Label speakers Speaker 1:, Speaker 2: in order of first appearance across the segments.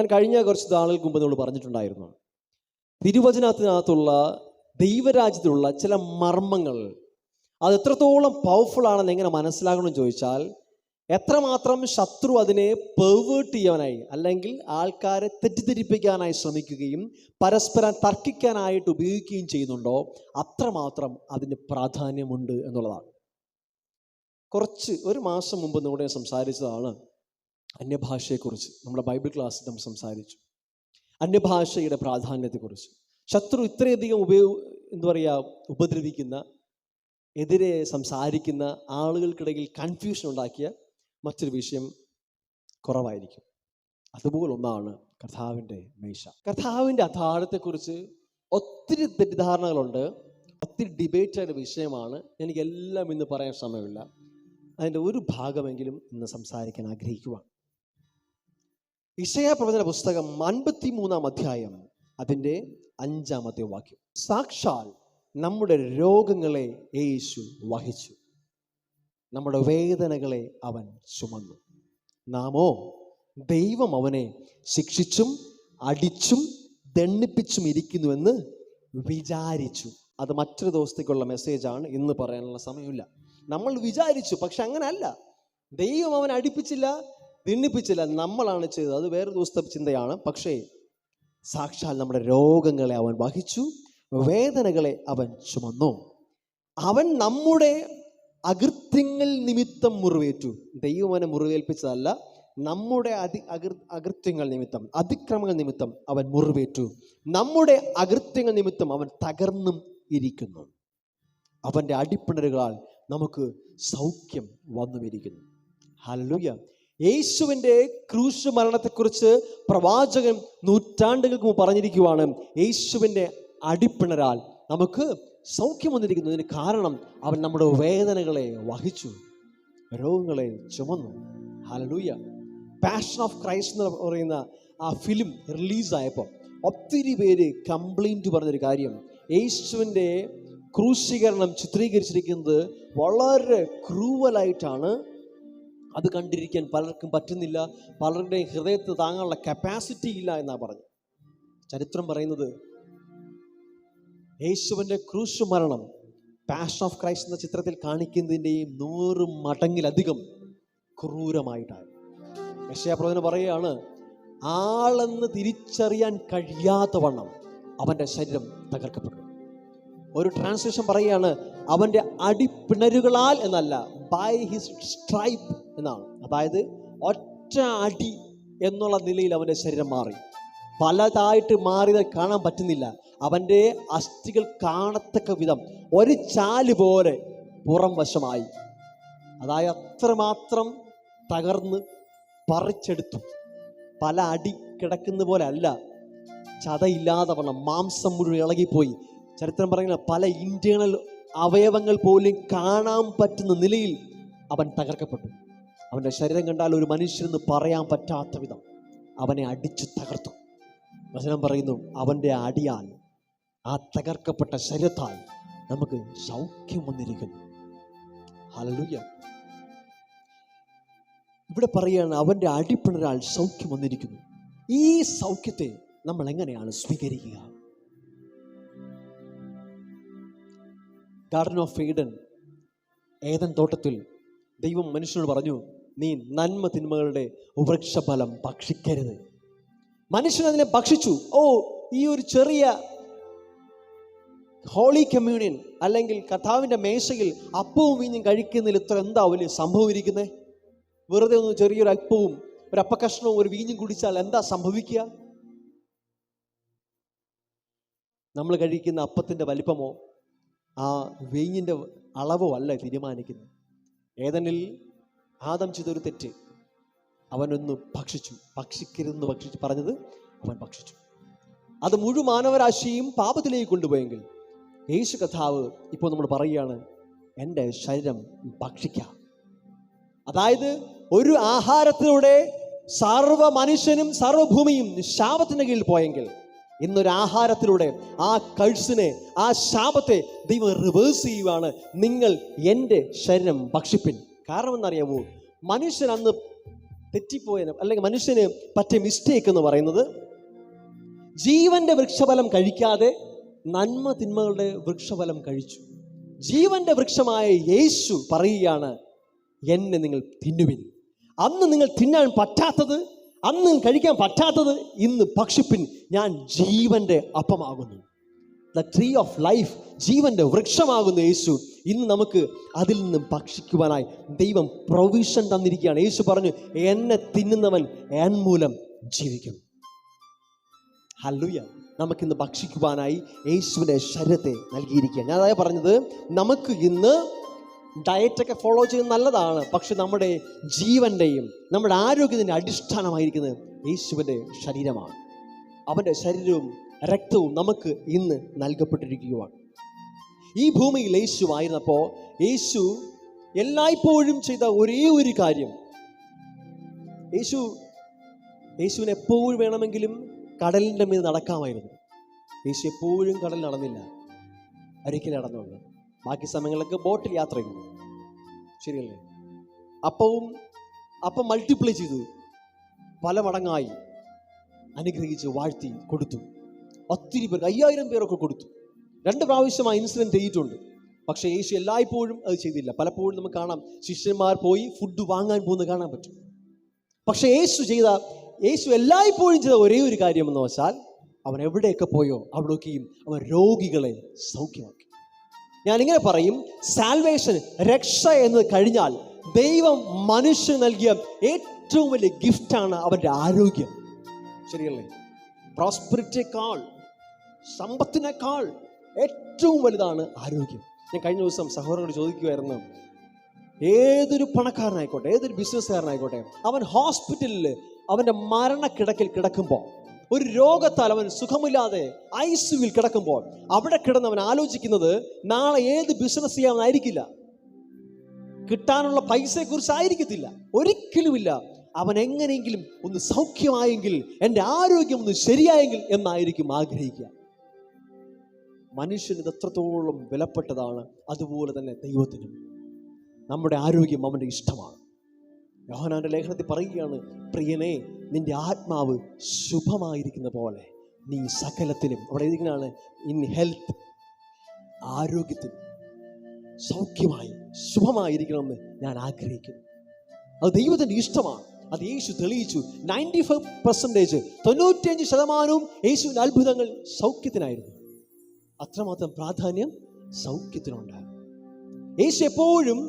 Speaker 1: ഞാൻ കഴിഞ്ഞ കുറച്ച് നാളുകൾക്ക് മുമ്പ് നമ്മൾ പറഞ്ഞിട്ടുണ്ടായിരുന്നു, തിരുവചനത്തിനകത്തുള്ള ദൈവരാജ്യത്തിലുള്ള ചില മർമ്മങ്ങൾ അത് എത്രത്തോളം പവർഫുൾ ആണെന്ന് എങ്ങനെ മനസ്സിലാകണമെന്ന് ചോദിച്ചാൽ, എത്രമാത്രം ശത്രു അതിനെ പെർവേർട്ട് ചെയ്യാനായി അല്ലെങ്കിൽ ആൾക്കാരെ തെറ്റിദ്ധരിപ്പിക്കാനായി ശ്രമിക്കുകയും പരസ്പരം തർക്കിക്കാനായിട്ട് ഉപയോഗിക്കുകയും ചെയ്യുന്നുണ്ടോ, അത്രമാത്രം അതിന് പ്രാധാന്യമുണ്ട് എന്നുള്ളതാണ്. ഒരു മാസം മുമ്പ് നമ്മുടെ സംസാരിച്ചതാണ് അന്യഭാഷയെക്കുറിച്ച്. നമ്മുടെ ബൈബിൾ ക്ലാസ്സിൽ നമ്മൾ സംസാരിച്ചു അന്യഭാഷയുടെ പ്രാധാന്യത്തെക്കുറിച്ച്. ശത്രു ഇത്രയധികം ഉപദ്രവിക്കുന്ന, എതിരെ സംസാരിക്കുന്ന ആളുകൾക്കിടയിൽ കൺഫ്യൂഷൻ ഉണ്ടാക്കിയ മറ്റൊരു വിഷയം കുറവായിരിക്കും. അതുപോലൊന്നാണ് കർത്താവിൻ്റെ മേശ. കർത്താവിൻ്റെ അത്താഴത്തെക്കുറിച്ച് ഒത്തിരി തെറ്റിദ്ധാരണകളുണ്ട്, ഒത്തിരി ഡിബേറ്റായ വിഷയമാണ്. എനിക്കെല്ലാം ഇന്ന് പറയാൻ സമയമില്ല. അതിൻ്റെ ഒരു ഭാഗമെങ്കിലും ഇന്ന് സംസാരിക്കാൻ ആഗ്രഹിക്കുവാണ്. യെശയ്യാ പ്രവചന പുസ്തകം 53 അധ്യായം അതിൻ്റെ 5 വാക്യം. സാക്ഷാൽ നമ്മുടെ രോഗങ്ങളെ യേശു വഹിച്ചു, നമ്മുടെ വേദനകളെ അവൻ ചുമന്നു. നാമോ ദൈവം അവനെ ശിക്ഷിച്ചും അടിച്ചും ദണ്ഡിപ്പിച്ചും ഇരിക്കുന്നുവെന്ന് വിചാരിച്ചു. അത് മറ്റൊരു ദിവസത്തേക്കുള്ള മെസ്സേജാണ്, ഇന്ന് പറയാനുള്ള സമയമില്ല. നമ്മൾ വിചാരിച്ചു, പക്ഷെ അങ്ങനല്ല. ദൈവം അവൻ അടിപ്പിച്ചില്ല, ദണ്ഡിപ്പിച്ചില്ല, നമ്മളാണ് ചെയ്തത്. അത് വേറെ ദിവസത്തെ ചിന്തയാണ്. പക്ഷേ സാക്ഷാൽ നമ്മുടെ രോഗങ്ങളെ അവൻ വഹിച്ചു, വേദനകളെ അവൻ ചുമന്നു. അവൻ നമ്മുടെ അകൃത്യങ്ങൾ നിമിത്തം മുറിവേറ്റു. ദൈവം അവനെ മുറിവേൽപ്പിച്ചതല്ല, നമ്മുടെ അകൃത്യങ്ങൾ നിമിത്തം, അതിക്രമങ്ങൾ നിമിത്തം അവൻ മുറിവേറ്റു. നമ്മുടെ അകൃത്യങ്ങൾ നിമിത്തം അവൻ തകർന്നും ഇരിക്കുന്നു. അവൻ്റെ അടിപ്പിണരുകളാൽ നമുക്ക് സൗഖ്യം വന്നുമിരിക്കുന്നു. ഹല്ലേലൂയ. യേശുവിൻ്റെ ക്രൂശ് മരണത്തെക്കുറിച്ച് പ്രവാചകൻ നൂറ്റാണ്ടുകൾക്ക് മുമ്പ് പറഞ്ഞിരിക്കുവാണ്, യേശുവിൻ്റെ അടിപ്പിണരാൽ നമുക്ക് സൗഖ്യം വന്നിരിക്കുന്നു. ഇതിന് കാരണം അവൻ നമ്മുടെ വേദനകളെ വഹിച്ചു, രോഗങ്ങളെ ചുമന്നു. ഹല്ലേലൂയ. പാഷൻ ഓഫ് ക്രൈസ്റ്റ് എന്ന് പറയുന്ന ആ ഫിലിം റിലീസായപ്പോൾ ഒത്തിരി പേര് കംപ്ലൈൻറ്റ് പറഞ്ഞൊരു കാര്യം, യേശുവിൻ്റെ ക്രൂശീകരണം ചിത്രീകരിച്ചിരിക്കുന്നത് വളരെ ക്രൂവലായിട്ടാണ്. അത് കണ്ടിരിക്കാൻ പലർക്കും പറ്റുന്നില്ല, പലരുടെയും ഹൃദയത്തെ താങ്ങാനുള്ള കപ്പാസിറ്റി ഇല്ല എന്നാണ് പറഞ്ഞത്. ചരിത്രം പറയുന്നത് യേശുവിൻ്റെ ക്രൂശ് മരണം പാഷൻ ഓഫ് ക്രൈസ്റ്റ് എന്ന ചിത്രത്തിൽ കാണിക്കുന്നതിൻ്റെയും 100 മടങ്ങിലധികം ക്രൂരമായിട്ടാണ്. യെശയ്യാ പ്രവചനം പറയുകയാണ്, ആളെന്ന് തിരിച്ചറിയാൻ കഴിയാത്ത വണ്ണം അവൻ്റെ ശരീരം തകർക്കപ്പെട്ടു. ഒരു ട്രാൻസ്ലേഷൻ പറയുകയാണ്, അവൻ്റെ അടിപ്പിണരുകളാൽ എന്നല്ല, ബൈ ഹിസ് സ്ട്രൈപ്പ് എന്നാണ്. അതായത് ഒറ്റ അടി എന്നുള്ള നിലയിൽ അവൻ്റെ ശരീരം മാറി. പലതായിട്ട് മാറിയത് കാണാൻ പറ്റുന്നില്ല. അവൻ്റെ അസ്ഥികൾ കാണത്തക്ക വിധം ഒരു ചാല് പോലെ പുറം വശമായി. അതായത് അത്രമാത്രം തകർന്ന് പറിച്ചെടുത്തു. പല അടി കിടക്കുന്ന പോലെ അല്ല, ചതയില്ലാതെ വണ്ണം മാംസം മുഴുവൻ ഇളകിപ്പോയി. ചരിത്രം പറയുന്ന പല ഇന്റേണൽ അവയവങ്ങൾ പോലും കാണാൻ പറ്റുന്ന നിലയിൽ അവൻ തകർക്കപ്പെട്ടു. അവൻ്റെ ശരീരം കണ്ടാൽ ഒരു മനുഷ്യനെന്ന് പറയാൻ പറ്റാത്ത വിധം അവനെ അടിച്ചു തകർത്തു. വചനം പറയുന്നു, അവൻ്റെ അടിയാൽ, ആ തകർക്കപ്പെട്ട ശരീരത്താൽ നമുക്ക് സൗഖ്യം വന്നിരിക്കുന്നു. ഹല്ലേലൂയ. ഇവിടെ പറയുകയാണ്, അവൻ്റെ അടിപ്പിണരാൽ സൗഖ്യം വന്നിരിക്കുന്നു. ഈ സൗഖ്യത്തെ നമ്മൾ എങ്ങനെയാണ് സ്വീകരിക്കുക? ഗാർഡൻ ഓഫ് ഈഡൻ, ഏദൻ തോട്ടത്തിൽ ദൈവം മനുഷ്യനോട് പറഞ്ഞു, നീ നന്മ തിന്മകളുടെ വൃക്ഷഫലം ഭക്ഷിക്കരുത്. മനുഷ്യൻ അതിനെ ഭക്ഷിച്ചു. ഈ ഒരു ചെറിയ ഹോളി കമ്മ്യൂണിയൻ അല്ലെങ്കിൽ കർത്താവിൻ്റെ മേശയിൽ അപ്പവും വീഞ്ഞും കഴിക്കുന്നതിൽ ഇത്ര എന്താ വലിയ സംഭവം ഇരിക്കുന്നത്? വെറുതെ ഒന്ന് ചെറിയൊരു അല്പവും ഒരു അപ്പക്കഷ്ണവും ഒരു വീഞ്ഞും കുടിച്ചാൽ എന്താ സംഭവിക്കുക? നമ്മൾ കഴിക്കുന്ന അപ്പത്തിൻ്റെ വലിപ്പമോ ആ വീഞ്ഞിൻ്റെ അളവോ അല്ല തീരുമാനിക്കുന്നത്. ഏദനിൽ ആദം ചെയ്തൊരു തെറ്റ്, അവനൊന്ന് ഭക്ഷിച്ചു. ഭക്ഷിക്കരുതെന്ന് പറഞ്ഞത് അവൻ ഭക്ഷിച്ചു. അത് മുഴുവൻ മാനവരാശിയും പാപത്തിലേക്ക് കൊണ്ടുപോയെങ്കിൽ യേശു കർത്താവ് ഇപ്പോൾ നമ്മൾ പറയുകയാണ്, എൻ്റെ ശരീരം ഭക്ഷിക്കാം. അതായത് ഒരു ആഹാരത്തിലൂടെ സർവ്വ മനുഷ്യനും സർവ്വഭൂമിയും ശാപത്തിൻ്റെ കീഴിൽ പോയെങ്കിൽ, ഇന്നൊരു ആഹാരത്തിലൂടെ ആ കഴ്സിനെ, ആ ശാപത്തെ ദൈവം റിവേഴ്സ് ചെയ്യുവാണ്. നിങ്ങൾ എൻ്റെ ശരീരം ഭക്ഷിപ്പിൻ. കാരണം എന്നറിയാമോ, മനുഷ്യൻ അന്ന് തെറ്റിപ്പോയതിന് അല്ലെങ്കിൽ മനുഷ്യന് പറ്റിയ മിസ്റ്റേക്ക് എന്ന് പറയുന്നത്, ജീവന്റെ വൃക്ഷഫലം കഴിക്കാതെ നന്മ തിന്മകളുടെ വൃക്ഷഫലം കഴിച്ചു. ജീവന്റെ വൃക്ഷമായ യേശു പറയുകയാണ്, എന്നെ നിങ്ങൾ തിന്നുവിൻ. അന്ന് നിങ്ങൾ തിന്നാൻ പറ്റാത്തത്, അന്ന് കഴിക്കാൻ പറ്റാത്തത് ഇന്ന് ഭക്ഷിപ്പിൻ, ഞാൻ ജീവന്റെ അപ്പമാകുന്നു. ദ ട്രീ ഓഫ് ലൈഫ്, ജീവന്റെ വൃക്ഷമാകുന്നു യേശു. ഇന്ന് നമുക്ക് അതിൽ നിന്നും ഭക്ഷിക്കുവാനായി ദൈവം പ്രൊവിഷൻ തന്നിരിക്കുകയാണ്. യേശു പറഞ്ഞു, എന്നെ തിന്നുന്നവൻ എൻ മൂലം ജീവിക്കും. ഹല്ലേലൂയ. നമുക്കിന്ന് ഭക്ഷിക്കുവാനായി യേശുവിൻ്റെ ശരീരത്തെ നൽകിയിരിക്കുക. ഞാൻ അതായത് പറഞ്ഞത്, നമുക്ക് ഇന്ന് ഡയറ്റൊക്കെ ഫോളോ ചെയ്യുന്നത് നല്ലതാണ്, പക്ഷെ നമ്മുടെ ജീവൻ്റെയും നമ്മുടെ ആരോഗ്യത്തിൻ്റെ അടിസ്ഥാനമായിരിക്കുന്നത് യേശുവിൻ്റെ ശരീരമാണ്. അവൻ്റെ ശരീരവും രക്തവും നമുക്ക് ഇന്ന് നൽകപ്പെട്ടിരിക്കുകയാണ്. ഈ ഭൂമിയിൽ യേശു ആയിരുന്നപ്പോൾ യേശു എല്ലായ്പ്പോഴും ചെയ്ത ഒരേ ഒരു കാര്യം, യേശുവിന് എപ്പോഴും വേണമെങ്കിലും കടലിൻ്റെ മീത് നടക്കാമായിരുന്നു. യേശു എപ്പോഴും കടൽ നടന്നില്ല, ഒരിക്കലും നടന്നുള്ളൂ. ബാക്കി സമയങ്ങളിലൊക്കെ ബോട്ടിൽ യാത്ര ചെയ്യുന്നു, ശരിയല്ലേ? അപ്പം മൾട്ടിപ്ലൈ ചെയ്തു, പല മടങ്ങായി അനുഗ്രഹിച്ച് വാഴ്ത്തി കൊടുത്തു. ഒത്തിരി പേർക്ക്, 5000 പേരൊക്കെ കൊടുത്തു. 2 പ്രാവശ്യം ആ ഇൻസിഡൻറ്റ് ചെയ്തിട്ടുണ്ട്. പക്ഷേ യേശു എല്ലായ്പ്പോഴും അത് ചെയ്തില്ല. പലപ്പോഴും നമുക്ക് കാണാം, ശിഷ്യന്മാർ പോയി ഫുഡ് വാങ്ങാൻ പോകുന്നത് കാണാൻ പറ്റും. പക്ഷേ യേശു എല്ലായ്പ്പോഴും ചെയ്ത ഒരേ ഒരു കാര്യം എന്ന് വെച്ചാൽ, അവൻ എവിടെയൊക്കെ പോയോ അവിടെയൊക്കെയും അവൻ രോഗികളെ സൗഖ്യമാക്കി. ഞാനിങ്ങനെ പറയും, സാൽവേഷൻ, രക്ഷ എന്ന് കഴിഞ്ഞാൽ ദൈവം മനുഷ്യന് നൽകിയ ഏറ്റവും വലിയ ഗിഫ്റ്റാണ് അവൻ്റെ ആരോഗ്യം, ശരിയല്ലേ? പ്രോസ്പെരിറ്റിയേക്കാൾ, സമ്പത്തിനേക്കാൾ ഏറ്റവും വലുതാണ് ആരോഗ്യം. ഞാൻ കഴിഞ്ഞ ദിവസം സഹോദരനോട് ചോദിക്കുമായിരുന്നു, ഏതൊരു പണക്കാരനായിക്കോട്ടെ, ഏതൊരു ബിസിനസ്സുകാരനായിക്കോട്ടെ, അവൻ ഹോസ്പിറ്റലിൽ അവൻ്റെ മരണക്കിടക്കിൽ കിടക്കുമ്പോൾ, ഒരു രോഗത്താൽ അവൻ സുഖമില്ലാതെ ICUവിൽ കിടക്കുമ്പോൾ, അവിടെ കിടന്ന് അവൻ ആലോചിക്കുന്നത് നാളെ ഏത് ബിസിനസ് ചെയ്യാമെന്നായിരിക്കില്ല, കിട്ടാനുള്ള പൈസയെക്കുറിച്ച് ആയിരിക്കത്തില്ല, ഒരിക്കലുമില്ല. അവൻ എങ്ങനെയെങ്കിലും ഒന്ന് സൗഖ്യമായെങ്കിൽ, എൻ്റെ ആരോഗ്യം ഒന്ന് ശരിയായെങ്കിൽ എന്നായിരിക്കും ആഗ്രഹിക്കുക. മനുഷ്യന് ഇത് എത്രത്തോളം വിലപ്പെട്ടതാണ്, അതുപോലെ തന്നെ ദൈവത്തിനും നമ്മുടെ ആരോഗ്യം അവൻ്റെ ഇഷ്ടമാണ്. യോഹന്നാന്റെ ലേഖനത്തിൽ പറയുകയാണ്, പ്രിയനെ, നിന്റെ ആത്മാവ് ശുഭമായിരിക്കുന്ന പോലെ നീ സകലത്തിലും, അവിടെ എഴുതിയാണ്, ഇൻ ഹെൽത്ത്, ആരോഗ്യത്തിൽ സൗഖ്യമായി ശുഭമായിരിക്കണമെന്ന് ഞാൻ ആഗ്രഹിക്കുന്നു. അത് ദൈവത്തിൻ്റെ ഇഷ്ടമാണ്. അത് യേശു തെളിയിച്ചു. 95%, 95% യേശുവിൻ്റെ അത്ഭുതങ്ങൾ സൗഖ്യത്തിനായിരുന്നു. അത്രമാത്രം പ്രാധാന്യം സൗഖ്യത്തിനുണ്ടായിരുന്നു. യേശു എപ്പോഴും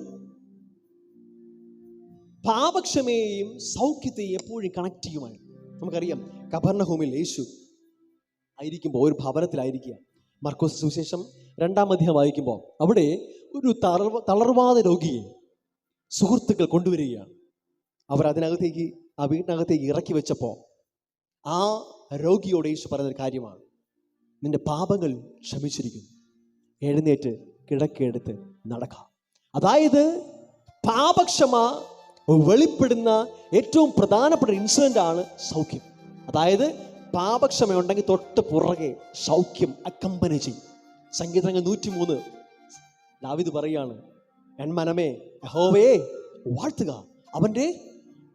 Speaker 1: പാപക്ഷമയെയും സൗഖ്യത്തെയും എപ്പോഴും കണക്ട് ചെയ്യുമായിരുന്നു. നമുക്കറിയാം, കഫർന്നഹൂമിൽ യേശു ആയിരിക്കുമ്പോൾ, ഒരു ഭവനത്തിലായിരിക്കുക. മർക്കോസ് സുവിശേഷം 2-ാം അധ്യായം വായിക്കുമ്പോൾ, അവിടെ ഒരു തളർവാദ രോഗിയെ സുഹൃത്തുക്കൾ കൊണ്ടുവരികയാണ്. അവർ ആ വീട്ടിനകത്തേക്ക് ഇറക്കി വെച്ചപ്പോൾ ആ രോഗിയോട് യേശു പറയുന്നൊരു കാര്യമാണ്, നിന്റെ പാപങ്ങൾ ക്ഷമിച്ചിരിക്കുന്നു, എഴുന്നേറ്റ് കിടക്കെടുത്ത് നടക്കാം. അതായത് പാപക്ഷമ വെളിപ്പെടുന്ന ഏറ്റവും പ്രധാനപ്പെട്ട ഇൻസിഡൻ്റ് ആണ് സൗഖ്യം. അതായത് പാപക്ഷമയുണ്ടെങ്കിൽ തൊട്ട് പുറകെ സൗഖ്യം അക്കമ്പനി ചെയ്യും. സങ്കീർത്തനങ്ങൾ 103 ദാവീദ് പറയാണ്, എൻ മനമേ യഹോവയെ വാഴ്ത്തുക, അവൻ്റെ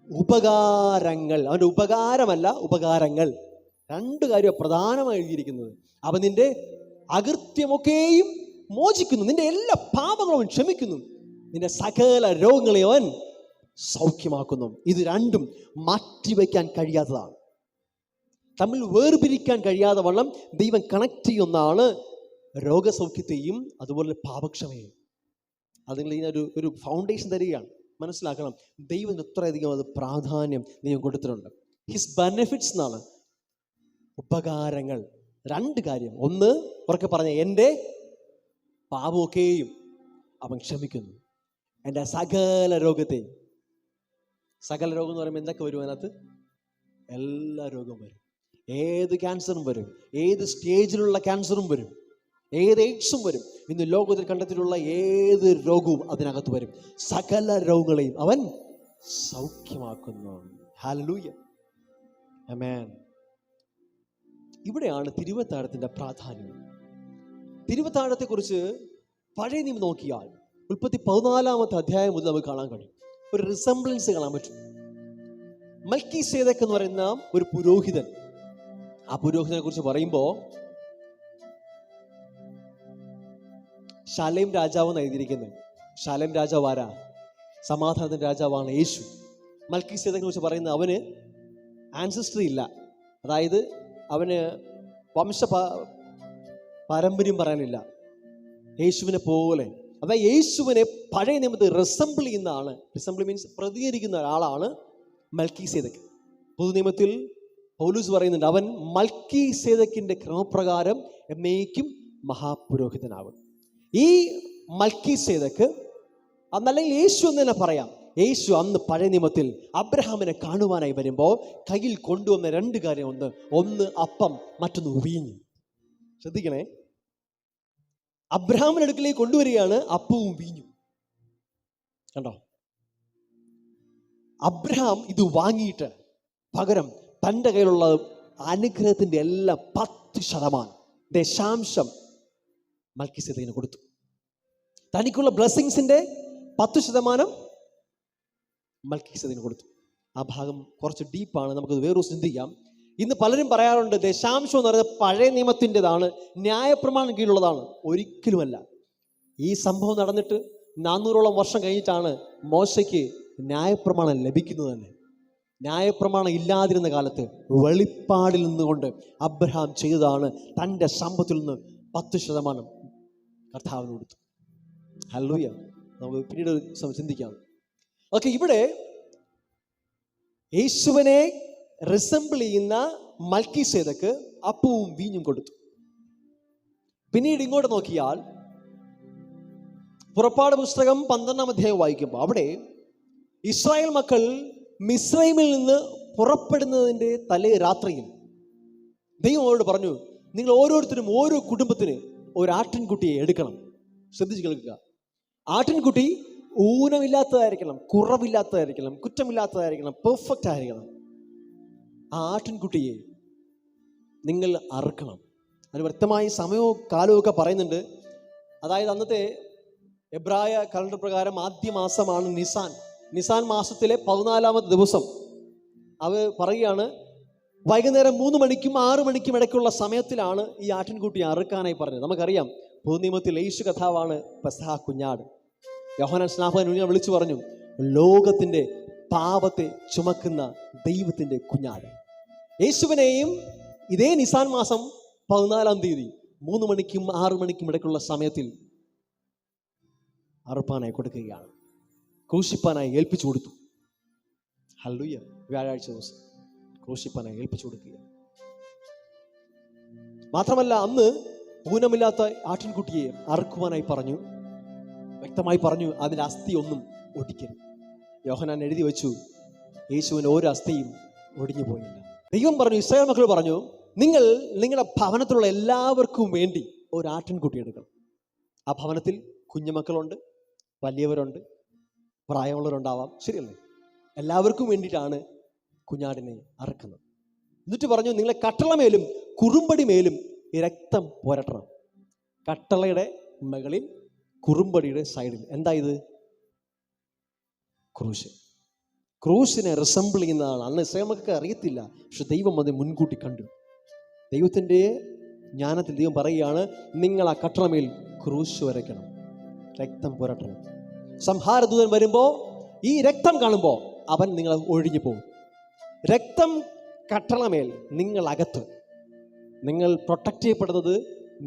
Speaker 1: ഉപകാരങ്ങൾ, അവൻ്റെ ഉപകാരമല്ല ഉപകാരങ്ങൾ, 2 കാര്യം പ്രധാനമായി എഴുതിയിരിക്കുന്നത്. അവൻ നിന്റെ അകൃത്യമൊക്കെയും മോചിക്കുന്നു, നിന്റെ എല്ലാ പാപങ്ങളും അവൻ ക്ഷമിക്കുന്നു, നിന്റെ സകല രോഗങ്ങളെ അവൻ സൗഖ്യമാക്കുന്നു. ഇത് 2ഉം മാറ്റിവെക്കാൻ കഴിയാത്തതാണ്, തമ്മിൽ വേർപിരിക്കാൻ കഴിയാതെ വണ്ണം ദൈവം കണക്ട് ചെയ്യുന്നതാണ് രോഗസൗഖ്യത്തെയും അതുപോലെ പാപക്ഷമയെയും. അത് നിങ്ങൾ ഒരു ഫൗണ്ടേഷൻ തരികയാണ്. മനസ്സിലാക്കണം, ദൈവത്തിന് എത്രയധികം അത് പ്രാധാന്യം ദൈവം കൊടുത്തിട്ടുണ്ട്. ഹിസ് ബെനിഫിറ്റ്സ് എന്നാണ്, ഉപകാരങ്ങൾ. 2 കാര്യം. ഒന്ന്, ഉറക്കെ പറഞ്ഞ, എൻ്റെ പാപമൊക്കെയും അവൻ ക്ഷമിക്കുന്നു, എൻ്റെ സകല രോഗത്തെയും. സകല രോഗം എന്ന് പറയുമ്പോൾ എന്തൊക്കെ വരും അതിനകത്ത്? എല്ലാ രോഗവും വരും. ഏത് ക്യാൻസറും വരും, ഏത് സ്റ്റേജിലുള്ള ക്യാൻസറും വരും, ഏത് എയ്ഡ്സും വരും. ഇന്ന് ലോകത്തിൽ കണ്ടെത്തിയിട്ടുള്ള ഏത് രോഗവും അതിനകത്ത് വരും. സകല രോഗങ്ങളെയും അവൻ സൗഖ്യമാക്കുന്നു. ഹല്ലേലൂയ, ആമേൻ. ഇവിടെയാണ് തിരുവത്താഴത്തിൻ്റെ പ്രാധാന്യം. തിരുവത്താഴത്തെക്കുറിച്ച് പഴയ നിയമം നോക്കിയാൽ ഉൽപ്പത്തി 14-ാമത്തെ അധ്യായം മുതൽ നമുക്ക് കാണാൻ കഴിയും. ഒരു റിസംബ്ലൻസ് കാണാൻ പറ്റും. മൽക്കീസേദെക്ക് എന്ന് പറയുന്ന ഒരു പുരോഹിതൻ. ആ പുരോഹിതനെ കുറിച്ച് പറയുമ്പോൾ ശാലേം രാജാവ് എന്ന് എഴുതിയിരിക്കുന്നത്. ശാലേം രാജാവ് ആരാ? സമാധാനത്തിന്റെ രാജാവാണ് യേശു. മൽക്കീസേദെക്കിനെ കുറിച്ച് പറയുന്നത് അവന് ആൻസസ്ട്രി ഇല്ല, അതായത് അവന് വംശ പാരമ്പര്യം പറയാനില്ല, യേശുവിനെ പോലെ. അതായത് യേശുവിനെ പഴയ നിയമത്തിൽ റിസംബിൾ ചെയ്യുന്ന ആള്, റിസംബിൾ മീൻസ് പ്രതികരിക്കുന്ന ഒരാളാണ് മൽക്കീസേദെക്ക്. പുതുനിയമത്തിൽ പൗലോസ് പറയുന്നുണ്ട്, അവൻ മൽക്കീസേദെക്കിന്റെ ക്രമപ്രകാരം എന്നേക്കും മഹാപുരോഹിതനാകും. ഈ മൽക്കീസേദെക്ക് അല്ലെങ്കിൽ യേശു എന്ന് തന്നെ പറയാം. യേശു അന്ന് പഴയ നിയമത്തിൽ അബ്രഹാമിനെ കാണുവാനായി വരുമ്പോൾ കയ്യിൽ കൊണ്ടുവന്ന രണ്ട് കാര്യം, ഒന്ന് അപ്പം, മറ്റൊന്ന് വീഞ്ഞ്. ശ്രദ്ധിക്കണേ, അബ്രഹാമിന്റെ അടുക്കലേക്ക് കൊണ്ടുവരികയാണ് അപ്പവും വീഞ്ഞും. കണ്ടോ? അബ്രഹാം ഇത് വാങ്ങിയിട്ട് പകരം തൻ്റെ കയ്യിലുള്ള അനുഗ്രഹത്തിന്റെ എല്ലാം 10% ദശാംശം മൽക്കീസേദെക്കിന് കൊടുത്തു. തനിക്കുള്ള ബ്ലെസ്സിങ്സിന്റെ 10% മൽക്കീസേദെക്കിന് കൊടുത്തു. ആ ഭാഗം കുറച്ച് ഡീപ്പാണ്, നമുക്ക് വേറൊരു ചിന്തിക്കാം. ഇന്ന് പലരും പറയാറുണ്ട് ദശാംശം എന്ന് പറയുന്നത് പഴയ നിയമത്തിൻ്റെതാണ്, ന്യായപ്രമാണം കീഴിലുള്ളതാണ്. ഒരിക്കലുമല്ല. ഈ സംഭവം നടന്നിട്ട് 400ഓളം വർഷം കഴിഞ്ഞിട്ടാണ് മോശയ്ക്ക് ന്യായപ്രമാണം ലഭിക്കുന്നത് തന്നെ. ന്യായപ്രമാണം ഇല്ലാതിരുന്ന കാലത്ത് വെളിപ്പാടിൽ നിന്നുകൊണ്ട് അബ്രഹാം ചെയ്തതാണ് തൻ്റെ സമ്പത്തിൽ നിന്ന് 10% കർത്താവിന് കൊടുത്തു. ഹല്ലേലൂയ. നമുക്ക് പിന്നീട് ചിന്തിക്കാം. ഓക്കെ, ഇവിടെ യേശുവിനെ റിസംബിൾ ചെയ്യുന്ന മൽക്കീസേദെക്ക് അപ്പവും വീഞ്ഞും കൊടുത്തു. പിന്നീട് ഇങ്ങോട്ട് നോക്കിയാൽ പുറപ്പാട് പുസ്തകം 12-ാം അധ്യായം വായിക്കുമ്പോൾ അവിടെ ഇസ്രായേൽ മക്കൾ മിസ്രൈമിൽ നിന്ന് പുറപ്പെടുന്നതിൻ്റെ തലേ രാത്രിയിൽ ദൈവം അവരോട് പറഞ്ഞു, നിങ്ങൾ ഓരോരുത്തരും ഓരോ കുടുംബത്തിന് ഒരു ആട്ടിൻകുട്ടിയെ എടുക്കണം. ശ്രദ്ധിച്ച് കേൾക്കുക. ആട്ടിൻകുട്ടി ഊനമില്ലാത്തതായിരിക്കണം, കുറവില്ലാത്തതായിരിക്കണം, കുറ്റമില്ലാത്തതായിരിക്കണം, പെർഫെക്റ്റ് ആയിരിക്കണം. ആ ആട്ടിൻകുട്ടിയെ നിങ്ങൾ അറുക്കണം. അതിന് വ്യക്തമായി സമയവും കാലവും ഒക്കെ പറയുന്നുണ്ട്. അതായത് അന്നത്തെ എബ്രായ കലണ്ടർ പ്രകാരം ആദ്യ മാസമാണ് നിസാൻ. നിസാൻ മാസത്തിലെ 14-ാമത്തെ ദിവസം അവർ പറയുകയാണ്, വൈകുന്നേരം 3 മണിക്കും 6 മണിക്കും ഇടയ്ക്കുള്ള സമയത്തിലാണ് ഈ ആട്ടിൻകുട്ടിയെ അറുക്കാനായി പറഞ്ഞത്. നമുക്കറിയാം പുതുനിയമത്തിൽ യേശു കഥാവാണ് പെസഹ കുഞ്ഞാട്. യോഹന്നാൻ സ്നാപകൻ വിളിച്ചു പറഞ്ഞു, ലോകത്തിന്റെ പാപത്തെ ചുമക്കുന്ന ദൈവത്തിന്റെ കുഞ്ഞാട്. യേശുവിനെയും ഇതേ നിസാൻ മാസം 14-ാം തീയതി 3 മണിക്കും 6 മണിക്കും ഇടയ്ക്കുള്ള സമയത്തിൽ അറുപ്പാനായി കൊടുക്കുകയാണ്, ക്രൂശിപ്പാനായി ഏൽപ്പിച്ചു കൊടുത്തു. ഹല്ലേലൂയ. വ്യാഴാഴ്ച ദിവസം ക്രൂശിപ്പാനായി ഏൽപ്പിച്ചു കൊടുക്കുക. മാത്രമല്ല അന്ന് ഊനമില്ലാത്ത ആട്ടിൻകുട്ടിയെ അറുക്കുവാനായി പറഞ്ഞു. വ്യക്തമായി പറഞ്ഞു, അതിൻ്റെ അസ്ഥി ഒന്നും ഒടിക്കരുത്. യോഹന്നാൻ എഴുതി വെച്ചു, യേശുവിന് ഒരു അസ്ഥിയും ഒടിഞ്ഞു പോയില്ല. ദൈവം പറഞ്ഞു, ഇസ്രായേൽ മക്കൾ പറഞ്ഞു, നിങ്ങൾ നിങ്ങളുടെ ഭവനത്തിലുള്ള എല്ലാവർക്കും വേണ്ടി ഒരു ആട്ടിൻകുട്ടി എടുക്കണം. ആ ഭവനത്തിൽ കുഞ്ഞുമക്കളുണ്ട്, വലിയവരുണ്ട്, പ്രായമുള്ളവരുണ്ടാവാം, ശരിയല്ലേ? എല്ലാവർക്കും വേണ്ടിയിട്ടാണ് കുഞ്ഞാടിനെ അറുക്കുന്നത്. എന്നിട്ട് പറഞ്ഞു, നിങ്ങളെ കട്ടളമേലും കുറുമ്പടി മേലും രക്തം പുരട്ടണം. കട്ടളയുടെ മുകളിൽ, കുറുമ്പടിയുടെ സൈഡിൽ. എന്താ ഇത്? ക്രൂശ്. ക്രൂശിനെ റിസംബിൾ ചെയ്യുന്നതാണ്. അന്ന് ഇസ്രായേൽക്ക് അറിയത്തില്ല, പക്ഷെ ദൈവം അത് മുൻകൂട്ടി കണ്ടു. ദൈവത്തിൻ്റെ ജ്ഞാനത്തിൽ ദൈവം പറയുകയാണ്, നിങ്ങൾ ആ കട്ടളമേൽ ക്രൂശ് വരയ്ക്കണം, രക്തം പുരട്ടണം. സംഹാരദൂതൻ വരുമ്പോൾ ഈ രക്തം കാണുമ്പോൾ അവൻ നിങ്ങളെ ഒഴിഞ്ഞു പോകും. രക്തം കട്ടളമേൽ, നിങ്ങൾ അകത്ത്. നിങ്ങൾ പ്രൊട്ടക്റ്റ് ചെയ്യപ്പെടുന്നത്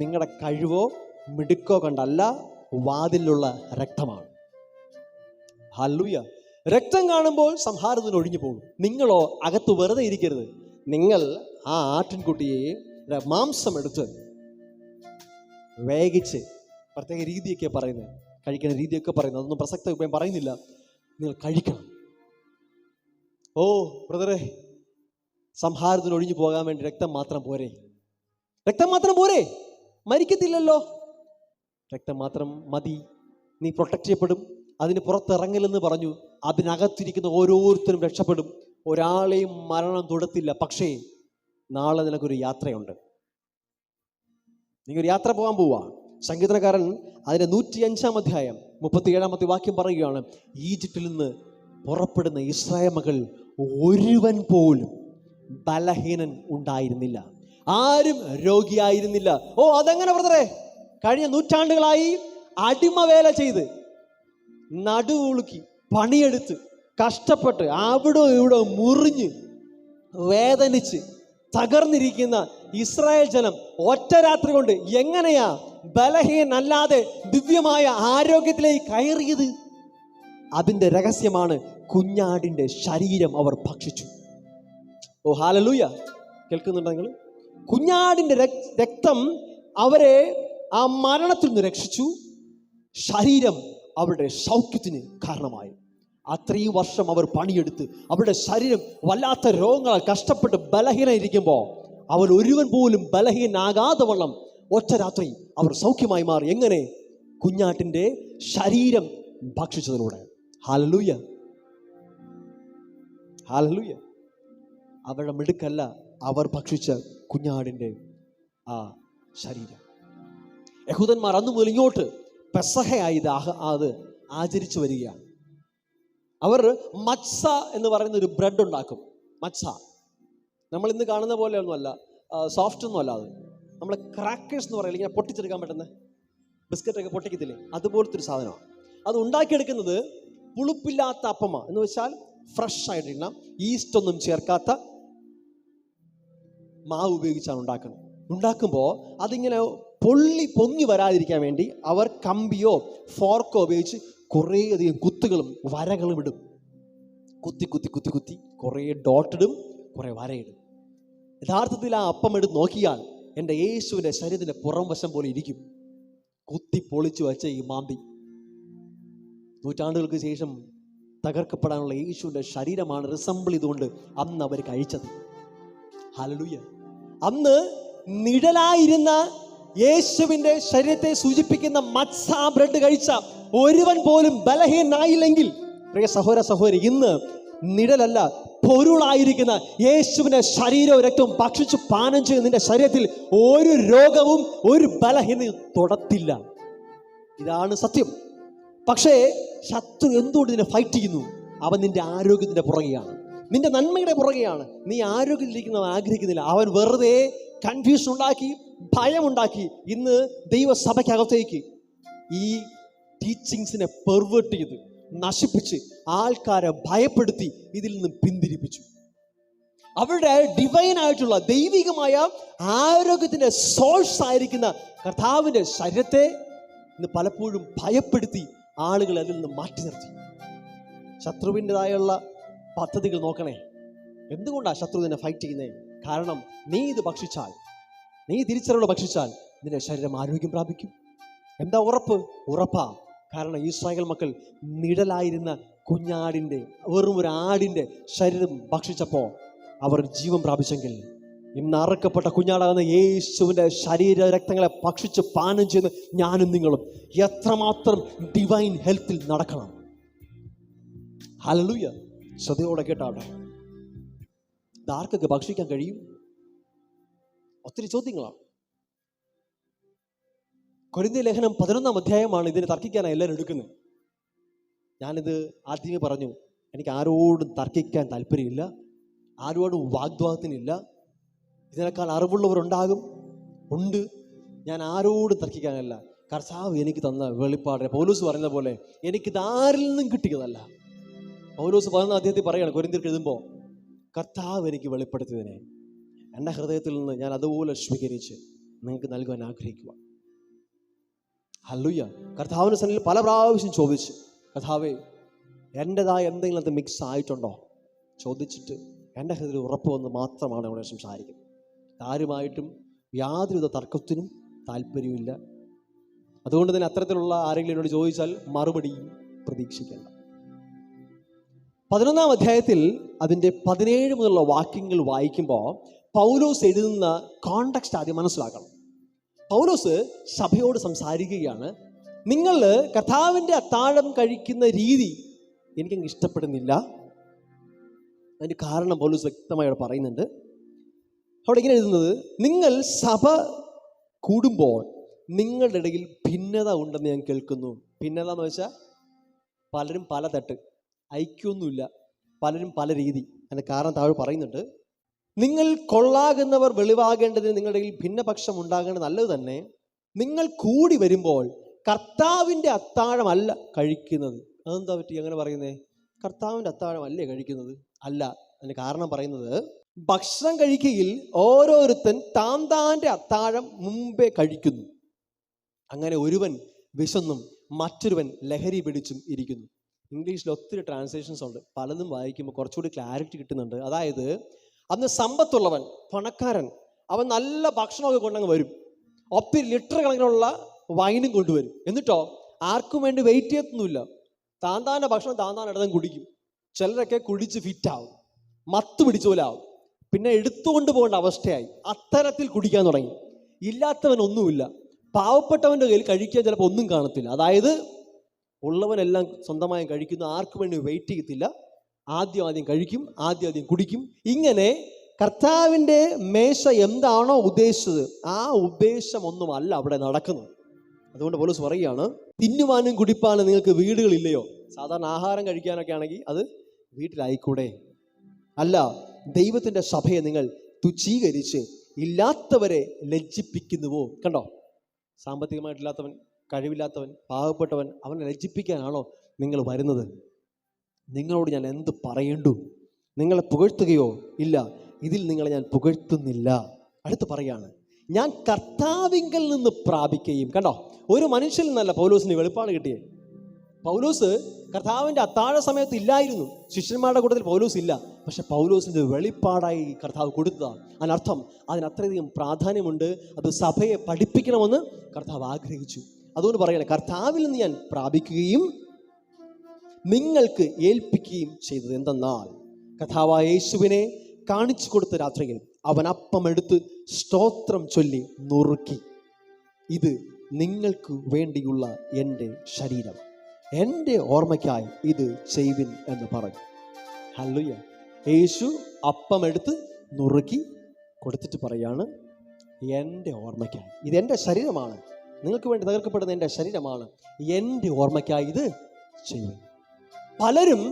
Speaker 1: നിങ്ങളുടെ കഴിവോ മിടുക്കോ കണ്ടല്ല, വാതിലുള്ള രക്തമാണ്. ഹല്ലേലൂയ. രക്തം കാണുമ്പോൾ സംഹാരത്തിന് ഒഴിഞ്ഞു പോകും. നിങ്ങളോ അകത്ത് വെറുതെ ഇരിക്കരുത്. നിങ്ങൾ ആ ആട്ടിൻകുട്ടിയെ മാംസം എടുത്ത് വേവിച്ച്, പ്രത്യേക രീതിയൊക്കെ പറയുന്നത്, കഴിക്കുന്ന രീതിയൊക്കെ പറയുന്നത്, അതൊന്നും പ്രസക്ത ഇപ്പം പറയുന്നില്ല. നിങ്ങൾ കഴിക്കണം. ഓ ബ്രദറെ, സംഹാരത്തിന് ഒഴിഞ്ഞു പോകാൻ വേണ്ടി രക്തം മാത്രം പോരെ? രക്തം മാത്രം പോരെ? മരിക്കത്തില്ലല്ലോ. രക്തം മാത്രം മതി, നീ പ്രൊട്ടക്റ്റ് ചെയ്യപ്പെടും. അതിന് പുറത്തിറങ്ങലെന്ന് പറഞ്ഞു. അതിനകത്തിരിക്കുന്ന ഓരോരുത്തരും രക്ഷപ്പെടും. ഒരാളെയും മരണം തൊടത്തില്ല. പക്ഷേ നാളെ നിനക്കൊരു യാത്രയുണ്ട്. നീ ഒരു യാത്ര പോകാൻ പോവാ. സങ്കീർത്തനക്കാരൻ അതിന്റെ 105-ാം അധ്യായം 37-ാമത്തെ വാക്യം പറയുകയാണ്, ഈജിപ്തിൽ നിന്ന് പുറപ്പെടുന്ന ഇസ്രായേൽ മക്കൾ ഒരുവൻ പോലും ബലഹീനൻ ഉണ്ടായിരുന്നില്ല. ആരും രോഗിയായിരുന്നില്ല. ഓ, അതെങ്ങനെ ബ്രദറെ? കഴിഞ്ഞ നൂറ്റാണ്ടുകളായി അടിമവേല ചെയ്ത് നടുവുളുക്കി പണിയെടുത്ത് കഷ്ടപ്പെട്ട് അവിടെ ഇവിടെ മുറിഞ്ഞ് വേദനിച്ച് തകർന്നിരിക്കുന്ന ഇസ്രായേൽ ജനം ഒറ്റ രാത്രി കൊണ്ട് എങ്ങനെയാ ബലഹീനല്ലാതെ ദിവ്യമായ ആരോഗ്യത്തിലേക്ക് കയറിയത്? അതിൻ്റെ രഹസ്യമാണ് കുഞ്ഞാടിൻ്റെ ശരീരം അവർ ഭക്ഷിച്ചു. ഓ ഹല്ലേലൂയ! കേൾക്കുന്നുണ്ടോ നിങ്ങൾ? കുഞ്ഞാടിൻ്റെ രക്തം അവരെ ആ മരണത്തിൽ നിന്ന് രക്ഷിച്ചു. ശരീരം അവരുടെ സൗഖ്യത്തിന് കാരണമായി. അത്രയും വർഷം അവർ പണിയെടുത്ത് അവരുടെ ശരീരം വല്ലാത്ത രോഗങ്ങളാൽ കഷ്ടപ്പെട്ട് ബലഹീനായിരിക്കുമ്പോൾ അവർ ഒരുവൻ പോലും ബലഹീനാകാതെ വണ്ണം ഒറ്റ രാത്രി അവർ സൗഖ്യമായി മാറി. എങ്ങനെ? കുഞ്ഞാട്ടിൻ്റെ ശരീരം ഭക്ഷിച്ചതിലൂടെ. Hallelujah, hallelujah! അവരുടെ മിടുക്കല്ല, അവർ ഭക്ഷിച്ച കുഞ്ഞാടിൻ്റെ ആ ശരീരം. യഹൂദന്മാർ അന്നു മുതൽ ഇങ്ങോട്ട് പെസഹയായി അത് ആചരിച്ചു വരികയാണ്. അവർ മത്സ എന്ന് പറയുന്ന ഒരു ബ്രെഡ് ഉണ്ടാക്കും. മത്സ നമ്മൾ ഇന്ന് കാണുന്ന പോലെ ഒന്നുമല്ല, സോഫ്റ്റ് ഒന്നും അല്ല. അത് നമ്മൾ ക്രാക്കേഴ്സ് എന്ന് പറയില്ല, ഇങ്ങനെ പൊട്ടിച്ചെടുക്കാൻ പറ്റുന്ന ബിസ്ക്കറ്റൊക്കെ പൊട്ടിക്കത്തില്ലേ, അതുപോലത്തെ ഒരു സാധനമാണ്. അത് ഉണ്ടാക്കിയെടുക്കുന്നത് പുളിപ്പില്ലാത്ത അപ്പമാണ്. എന്ന് വെച്ചാൽ ഫ്രഷ് ആയിട്ടില്ല, ഈസ്റ്റ് ഒന്നും ചേർക്കാത്ത മാവ് ഉപയോഗിച്ചാണ് ഉണ്ടാക്കുന്നത്. ഉണ്ടാക്കുമ്പോൾ അതിങ്ങനെ പൊങ്ങി വരാതിരിക്കാൻ വേണ്ടി അവർ കമ്പിയോ ഫോർക്കോ ഉപയോഗിച്ച് കുറേയധികം കുത്തുകളും വരകളും ഇടും. കുത്തി കുത്തി കുത്തി കുത്തി കുറേ ഡോട്ടിടും, കുറേ വരയിടും. യഥാർത്ഥത്തിൽ ആ അപ്പം എടുത്ത് നോക്കിയാൽ എൻ്റെ യേശുവിൻ്റെ ശരീരത്തിൻ്റെ പുറം വശം പോലെ ഇരിക്കും. കുത്തി പൊളിച്ചു വച്ച ഈ മാന്തി നൂറ്റാണ്ടുകൾക്ക് ശേഷം തകർക്കപ്പെടാനുള്ള യേശുവിൻ്റെ ശരീരമാണ് റിസംബിൾ ചെയ്തുകൊണ്ട് അന്ന് അവർ കഴിച്ചത്. ഹല്ലേലൂയ! അന്ന് നിഴലായിരുന്ന യേശുവിൻ്റെ ശരീരത്തെ സൂചിപ്പിക്കുന്ന മത്സ ബ്രെഡ് കഴിച്ച ഒരുവൻ പോലും ബലഹീനായില്ലെങ്കിൽ, പ്രിയ സഹോദര സഹോദരി, ഇന്ന് നിഴലല്ല പൊരുളായിരിക്കുന്ന യേശുവിൻ്റെ ശരീരവും രക്തവും ഭക്ഷിച്ച് പാനം ചെയ്ത് നിന്റെ ശരീരത്തിൽ ഒരു രോഗവും ഒരു ബലഹീനതയും തൊടത്തില്ല. ഇതാണ് സത്യം. പക്ഷേ ശത്രു എന്തുകൊണ്ട് നിന്നെ ഫൈറ്റ് ചെയ്യുന്നു? അവൻ നിന്റെ ആരോഗ്യത്തിൻ്റെ പുറകെയാണ്, നിന്റെ നന്മയുടെ പുറകെയാണ്. നീ ആരോഗ്യത്തിലിരിക്കുന്നവൻ ആഗ്രഹിക്കുന്നില്ല. അവൻ വെറുതെ കൺഫ്യൂഷൻ ഉണ്ടാക്കി, ഭയമുണ്ടാക്കി ഇന്ന് ദൈവസഭയ്ക്കകത്തേക്ക് ഈ ടീച്ചിങ്സിനെ പെർവേർട്ട് ചെയ്ത് നശിപ്പിച്ച് ആൾക്കാരെ ഭയപ്പെടുത്തി ഇതിൽ നിന്ന് പിന്തിരിപ്പിച്ചു. അവരുടെ ഡിവൈനായിട്ടുള്ള ദൈവികമായ ആരോഗ്യത്തിൻ്റെ സോഴ്സ് ആയിരിക്കുന്ന കർത്താവിൻ്റെ ശരീരത്തെ ഇന്ന് പലപ്പോഴും ഭയപ്പെടുത്തി ആളുകൾ അതിൽ നിന്ന് മാറ്റി നിർത്തി. ശത്രുവിൻ്റെതായുള്ള പദ്ധതികൾ നോക്കണേ. എന്തുകൊണ്ടാണ് ശത്രു നിന്നെ ഫൈറ്റ് ചെയ്യുന്നത്? കാരണം നീ ഇത് ഭക്ഷിച്ചാൽ, നീ തിരിച്ചറിവുള്ള ഭക്ഷിച്ചാൽ നിന്റെ ശരീരം ആരോഗ്യം പ്രാപിക്കും. എന്താ ഉറപ്പ്? ഉറപ്പാ. കാരണം ഇസ്രായേൽ മക്കൾ നിഴലായിരുന്ന കുഞ്ഞാടിൻ്റെ, വെറും ഒരു ആടിൻ്റെ ശരീരം ഭക്ഷിച്ചപ്പോൾ അവർ ജീവൻ പ്രാപിച്ചെങ്കിൽ ഇന്ന് അറക്കപ്പെട്ട കുഞ്ഞാടാകുന്ന യേശുവിൻ്റെ ശരീര രക്തങ്ങളെ ഭക്ഷിച്ച് പാനം ചെയ്യുന്ന ഞാനും നിങ്ങളും എത്രമാത്രം ഡിവൈൻ ഹെൽത്തിൽ നടക്കണം. ഹല്ലേലൂയ! ശ്രദ്ധയോടെ കേട്ടാട്ടെ. ഇതാർക്കൊക്കെ ഭക്ഷിക്കാൻ കഴിയും? ഒത്തിരി ചോദ്യങ്ങളാണ്. കൊരിന്ത്യർ ലേഖനം 11 അധ്യായമാണ് ഇതിനെ തർക്കിക്കാനാണ് എല്ലാവരും എടുക്കുന്നത്. ഞാനിത് ആദ്യമേ പറഞ്ഞു, എനിക്ക് ആരോടും തർക്കിക്കാൻ താല്പര്യമില്ല, ആരോടും വാഗ്വാദത്തിനില്ല. ഇതിനേക്കാൾ അറിവുള്ളവരുണ്ടാകും, ഉണ്ട്. ഞാൻ ആരോടും തർക്കിക്കാനല്ല. കർത്താവ് എനിക്ക് തന്ന വെളിപ്പാടിനെ പൗലോസ് പറയുന്ന പോലെ എനിക്കിത് ആരിൽ നിന്നും കിട്ടിയതല്ല. പൗലോസ് 11 അധ്യായത്തിൽ പറയുകയാണ്, കൊരിന്ത്യർക്ക് എഴുതുമ്പോൾ, കർത്താവ് എനിക്ക് വെളിപ്പെടുത്തിയതിനെ എൻ്റെ ഹൃദയത്തിൽ നിന്ന് ഞാൻ അതുപോലെ സ്വീകരിച്ച് നിങ്ങൾക്ക് നൽകുവാൻ ആഗ്രഹിക്കുക. ഹല്ലേലൂയ! കർത്താവിൻ്റെ സന്നിധിയിൽ പല പ്രാവശ്യം ചോദിച്ച്, കർത്താവേ എൻ്റെതായ എന്തെങ്കിലും അത് മിക്സ് ആയിട്ടുണ്ടോ ചോദിച്ചിട്ട് എൻ്റെ ഹൃദയത്തിൽ ഉറപ്പ് വന്ന് മാത്രമാണ് അവിടെ സംസാരിക്കുന്നത്. ആരുമായിട്ടും യാതൊരുവിധ തർക്കത്തിനും താല്പര്യമില്ല. അതുകൊണ്ട് തന്നെ അത്തരത്തിലുള്ള ആരെങ്കിലും എന്നോട് ചോദിച്ചാൽ മറുപടി പ്രതീക്ഷിക്കേണ്ട. 11 അധ്യായത്തിൽ അതിൻ്റെ 17 മുതലുള്ള വാക്യങ്ങൾ വായിക്കുമ്പോൾ പൗലോസ് എഴുതുന്ന കോണ്ടെക്സ്റ്റ് ആദ്യം മനസ്സിലാക്കണം. പൗലോസ് സഭയോട് സംസാരിക്കുകയാണ്. നിങ്ങൾ കർത്താവിൻ്റെ അത്താഴം കഴിക്കുന്ന രീതി എനിക്കങ്ങ് ഇഷ്ടപ്പെടുന്നില്ല. അതിൻ്റെ കാരണം പൗലോസ് വ്യക്തമായി പറയുന്നുണ്ട്. അവിടെ ഇങ്ങനെ എഴുതുന്നത്, നിങ്ങൾ സഭ കൂടുമ്പോൾ നിങ്ങളുടെ ഇടയിൽ ഭിന്നത ഉണ്ടെന്ന് ഞാൻ കേൾക്കുന്നു. ഭിന്നത എന്ന് വെച്ചാൽ പലരും പല തട്ട്, ഐക്യമൊന്നുമില്ല, പലരും പല രീതി. അതിൻ്റെ കാരണം താഴെ പറയുന്നുണ്ട്, നിങ്ങൾ കൊള്ളാകുന്നവർ വെളിവാകേണ്ടതിന് നിങ്ങളുടെ കയ്യിൽ ഭിന്നപക്ഷം ഉണ്ടാകേണ്ടത് നല്ലത് തന്നെ. നിങ്ങൾ കൂടി വരുമ്പോൾ കർത്താവിൻ്റെ അത്താഴമല്ല കഴിക്കുന്നത്. അതെന്താ പറ്റി അങ്ങനെ പറയുന്നേ? കർത്താവിൻ്റെ അത്താഴമല്ലേ കഴിക്കുന്നത്? അല്ല. അതിന് കാരണം പറയുന്നത്, ഭക്ഷണം കഴിക്കുകയിൽ ഓരോരുത്തൻ താൻ്റെ അത്താഴം മുമ്പേ കഴിക്കുന്നു. അങ്ങനെ ഒരുവൻ വിശന്നും മറ്റൊരുവൻ ലഹരി പിടിച്ചും ഇരിക്കുന്നു. ഇംഗ്ലീഷിൽ ഒത്തിരി ട്രാൻസ്ലേഷൻസ് ഉണ്ട്, പലതും വായിക്കുമ്പോൾ കുറച്ചുകൂടി ക്ലാരിറ്റി കിട്ടുന്നുണ്ട്. അതായത്, അന്ന് സമ്പത്തുള്ളവൻ, പണക്കാരൻ, അവൻ നല്ല ഭക്ഷണമൊക്കെ കൊണ്ടങ്ങ് വരും, ഒത്തിരി ലിറ്റർ കണക്കിനുള്ള വൈനും കൊണ്ടുവരും. എന്നിട്ടോ ആർക്കും വേണ്ടി വെയിറ്റ് ചെയ്യത്തൊന്നുമില്ല, താൻ്റെ ഭക്ഷണം താൻ ഇടതും കുടിക്കും. ചിലരൊക്കെ കുടിച്ച് ഫിറ്റാവും, മത്ത് പിടിച്ച പോലെ ആവും, പിന്നെ എടുത്തുകൊണ്ട് പോകേണ്ട അവസ്ഥയായി. അത്തരത്തിൽ കുടിക്കാൻ തുടങ്ങി. ഇല്ലാത്തവനൊന്നുമില്ല, പാവപ്പെട്ടവൻ്റെ കയ്യിൽ കഴിക്കാൻ ചിലപ്പോൾ ഒന്നും കാണത്തില്ല. അതായത് ഉള്ളവനെല്ലാം സ്വന്തമായി കഴിക്കുന്നു, ആർക്കും വേണ്ടി വെയിറ്റ് ചെയ്യത്തില്ല. ആദ്യം കഴിക്കും, ആദ്യം കുടിക്കും. ഇങ്ങനെ കർത്താവിൻ്റെ മേശ എന്താണോ ഉദ്ദേശിച്ചത് ആ ഉദ്ദേശമൊന്നുമല്ല അവിടെ നടക്കുന്നത്. അതുകൊണ്ട് പൗലോസ് പറയുകയാണ്, തിന്നുവാനും കുടിപ്പാനും നിങ്ങൾക്ക് വീടുകളില്ലയോ? സാധാരണ ആഹാരം കഴിക്കാനൊക്കെ ആണെങ്കിൽ അത് വീട്ടിലായിക്കൂടെ? അല്ല, ദൈവത്തിൻ്റെ സഭയെ നിങ്ങൾ തുച്ഛീകരിച്ച് ഇല്ലാത്തവരെ ലജ്ജിപ്പിക്കുന്നുവോ? കണ്ടോ, സാമ്പത്തികമായിട്ടില്ലാത്തവൻ, കഴിവില്ലാത്തവൻ, പാവപ്പെട്ടവൻ, അവനെ ലജ്ജിപ്പിക്കാനാണോ നിങ്ങൾ വരുന്നത്? നിങ്ങളോട് ഞാൻ എന്ത് പറയേണ്ടു? നിങ്ങളെ പുകഴ്ത്തുകയോ? ഇല്ല, ഇതിൽ നിങ്ങളെ ഞാൻ പുകഴ്ത്തുന്നില്ല. അടുത്ത് പറയാണ്, ഞാൻ കർത്താവിങ്കൽ നിന്ന് പ്രാപിക്കുകയും. കണ്ടോ, ഒരു മനുഷ്യൽ നിന്നല്ല പൗലോസിന് വെളിപ്പാട് കിട്ടിയേ. പൗലോസ് കർത്താവിൻ്റെ അത്താഴ സമയത്ത് ഇല്ലായിരുന്നു, ശിഷ്യന്മാരുടെ കൂട്ടത്തിൽ പൗലോസ് ഇല്ല. പക്ഷെ പൗലോസിൻ്റെ വെളിപ്പാടായി കർത്താവ് കൊടുത്തതാണ്. അതിനർത്ഥം അതിന് അത്രയധികം പ്രാധാന്യമുണ്ട്. അത് സഭയെ പഠിപ്പിക്കണമെന്ന് കർത്താവ് ആഗ്രഹിച്ചു. അതുകൊണ്ട് പറയണേ, കർത്താവിൽ നിന്ന് ഞാൻ പ്രാപിക്കുകയും നിങ്ങൾക്ക് ഏൽപ്പിക്കുകയും ചെയ്തത് എന്തെന്നാൽ, കർത്താവായ യേശുവിനെ കാണിച്ചു കൊടുത്ത രാത്രിയിൽ അവൻ അപ്പം എടുത്ത് സ്തോത്രം ചൊല്ലി നുറുക്കി, ഇത് നിങ്ങൾക്ക് വേണ്ടിയുള്ള എൻ്റെ ശരീരം, എൻ്റെ ഓർമ്മയ്ക്കായി ഇത് ചെയ്യുവിൻ എന്ന് പറഞ്ഞു. ഹല്ലേലൂയ. യേശു അപ്പം എടുത്ത് നുറുക്കി കൊടുത്തിട്ട് പറയാണ്, എൻ്റെ ഓർമ്മയ്ക്കായി, ഇതെൻ്റെ ശരീരമാണ്, നിങ്ങൾക്ക് വേണ്ടി തകർക്കപ്പെടുന്ന എൻ്റെ ശരീരമാണ്, എൻ്റെ ഓർമ്മയ്ക്കായി ഇത് ചെയ്യുവിൻ. പലരും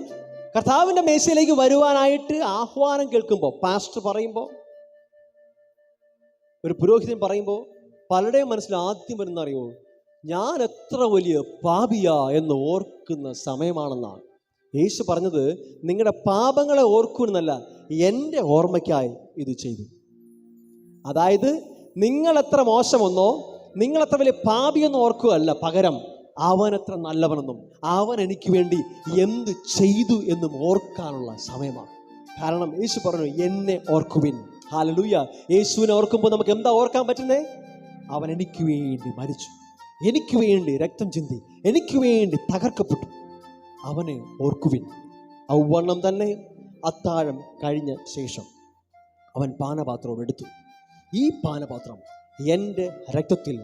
Speaker 1: കർത്താവിൻ്റെ മേശയിലേക്ക് വരുവാനായിട്ട് ആഹ്വാനം കേൾക്കുമ്പോൾ, പാസ്റ്റർ പറയുമ്പോൾ, ഒരു പുരോഹിതൻ പറയുമ്പോൾ, പലരുടെയും മനസ്സിൽ ആദ്യം വരുന്ന അറിയോ, ഞാൻ എത്ര വലിയ പാപിയാ എന്ന് ഓർക്കുന്ന സമയമാണെന്നാണ്. യേശു പറഞ്ഞത്, നിങ്ങളുടെ പാപങ്ങളെ ഓർക്കുമെന്നല്ല, എൻ്റെ ഓർമ്മയ്ക്കായി ഇത് ചെയ്തു. അതായത് നിങ്ങളെത്ര മോശമെന്നോ നിങ്ങളെത്ര വലിയ പാപിയെന്നോ ഓർക്കുകയല്ല, പകരം അവൻ എത്ര നല്ലവനെന്നും അവൻ എനിക്ക് വേണ്ടി എന്ത് ചെയ്തു എന്നും ഓർക്കാനുള്ള സമയമാണ്. കാരണം യേശു പറഞ്ഞു, എന്നെ ഓർക്കുവിൻ. ഹല്ലേലൂയ. യേശുവിനെ ഓർക്കുമ്പോൾ നമുക്ക് എന്താ ഓർക്കാൻ പറ്റുന്നേ? അവൻ എനിക്ക് വേണ്ടി മരിച്ചു, എനിക്ക് വേണ്ടി രക്തം ചിന്തി, എനിക്ക് വേണ്ടി തകർക്കപ്പെട്ടു. അവനെ ഓർക്കുവിൻ. ഔവണ്ണം തന്നെ അത്താഴം കഴിഞ്ഞ ശേഷം അവൻ പാനപാത്രവും എടുത്തു, ഈ പാനപാത്രം എൻ്റെ രക്തത്തിൽ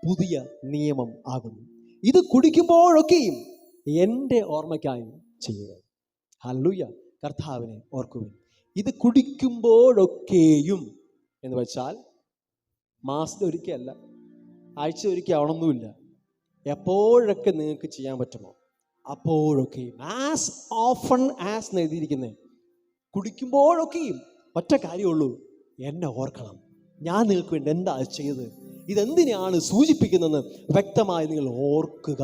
Speaker 1: പുതിയ നിയമം ആകുന്നു, ഇത് കുടിക്കുമ്പോഴൊക്കെയും എൻ്റെ ഓർമ്മയ്ക്കായി ചെയ്യുക. ഹല്ലേലൂയ. കർത്താവിനെ ഓർക്കുവിൻ. ഇത് കുടിക്കുമ്പോഴൊക്കെയും എന്ന് വെച്ചാൽ മാസത്തിൽ ഒരിക്കലല്ല, ആഴ്ച ഒരിക്കൽ ആവണമെന്നുമില്ല. എപ്പോഴൊക്കെ നിങ്ങൾക്ക് ചെയ്യാൻ പറ്റുമോ അപ്പോഴൊക്കെയും, ആസ് ഓഫൺ ആസ് എന്ന് എഴുതിയിരിക്കുന്നത്. കുടിക്കുമ്പോഴൊക്കെയും ഒറ്റ കാര്യമുള്ളൂ, എന്നെ ഓർക്കണം, ഞാൻ നിങ്ങൾക്ക് വേണ്ടി എന്താ ചെയ്തത്, ഇതെന്തിനാണ് സൂചിപ്പിക്കുന്നതെന്ന് വ്യക്തമായി നിങ്ങൾ ഓർക്കുക.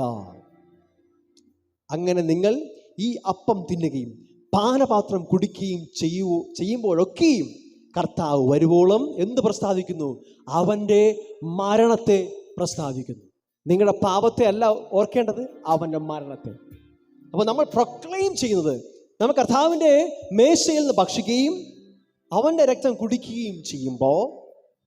Speaker 1: അങ്ങനെ നിങ്ങൾ ഈ അപ്പം തിന്നുകയും പാനപാത്രം കുടിക്കുകയും ചെയ്യുമ്പോഴൊക്കെയും കർത്താവ് വരുവോളം എന്ത് പ്രസ്താവിക്കുന്നു? അവൻ്റെ മരണത്തെ പ്രസ്താവിക്കുന്നു. നിങ്ങളുടെ പാപത്തെ അല്ല ഓർക്കേണ്ടത്, അവൻ്റെ മരണത്തെ. അപ്പോൾ നമ്മൾ പ്രൊക്ലെയിം ചെയ്യുന്നത്, നമ്മൾ കർത്താവിൻ്റെ മേശയിൽ നിന്ന് ഭക്ഷിക്കുകയും അവൻ്റെ രക്തം കുടിക്കുകയും ചെയ്യുമ്പോൾ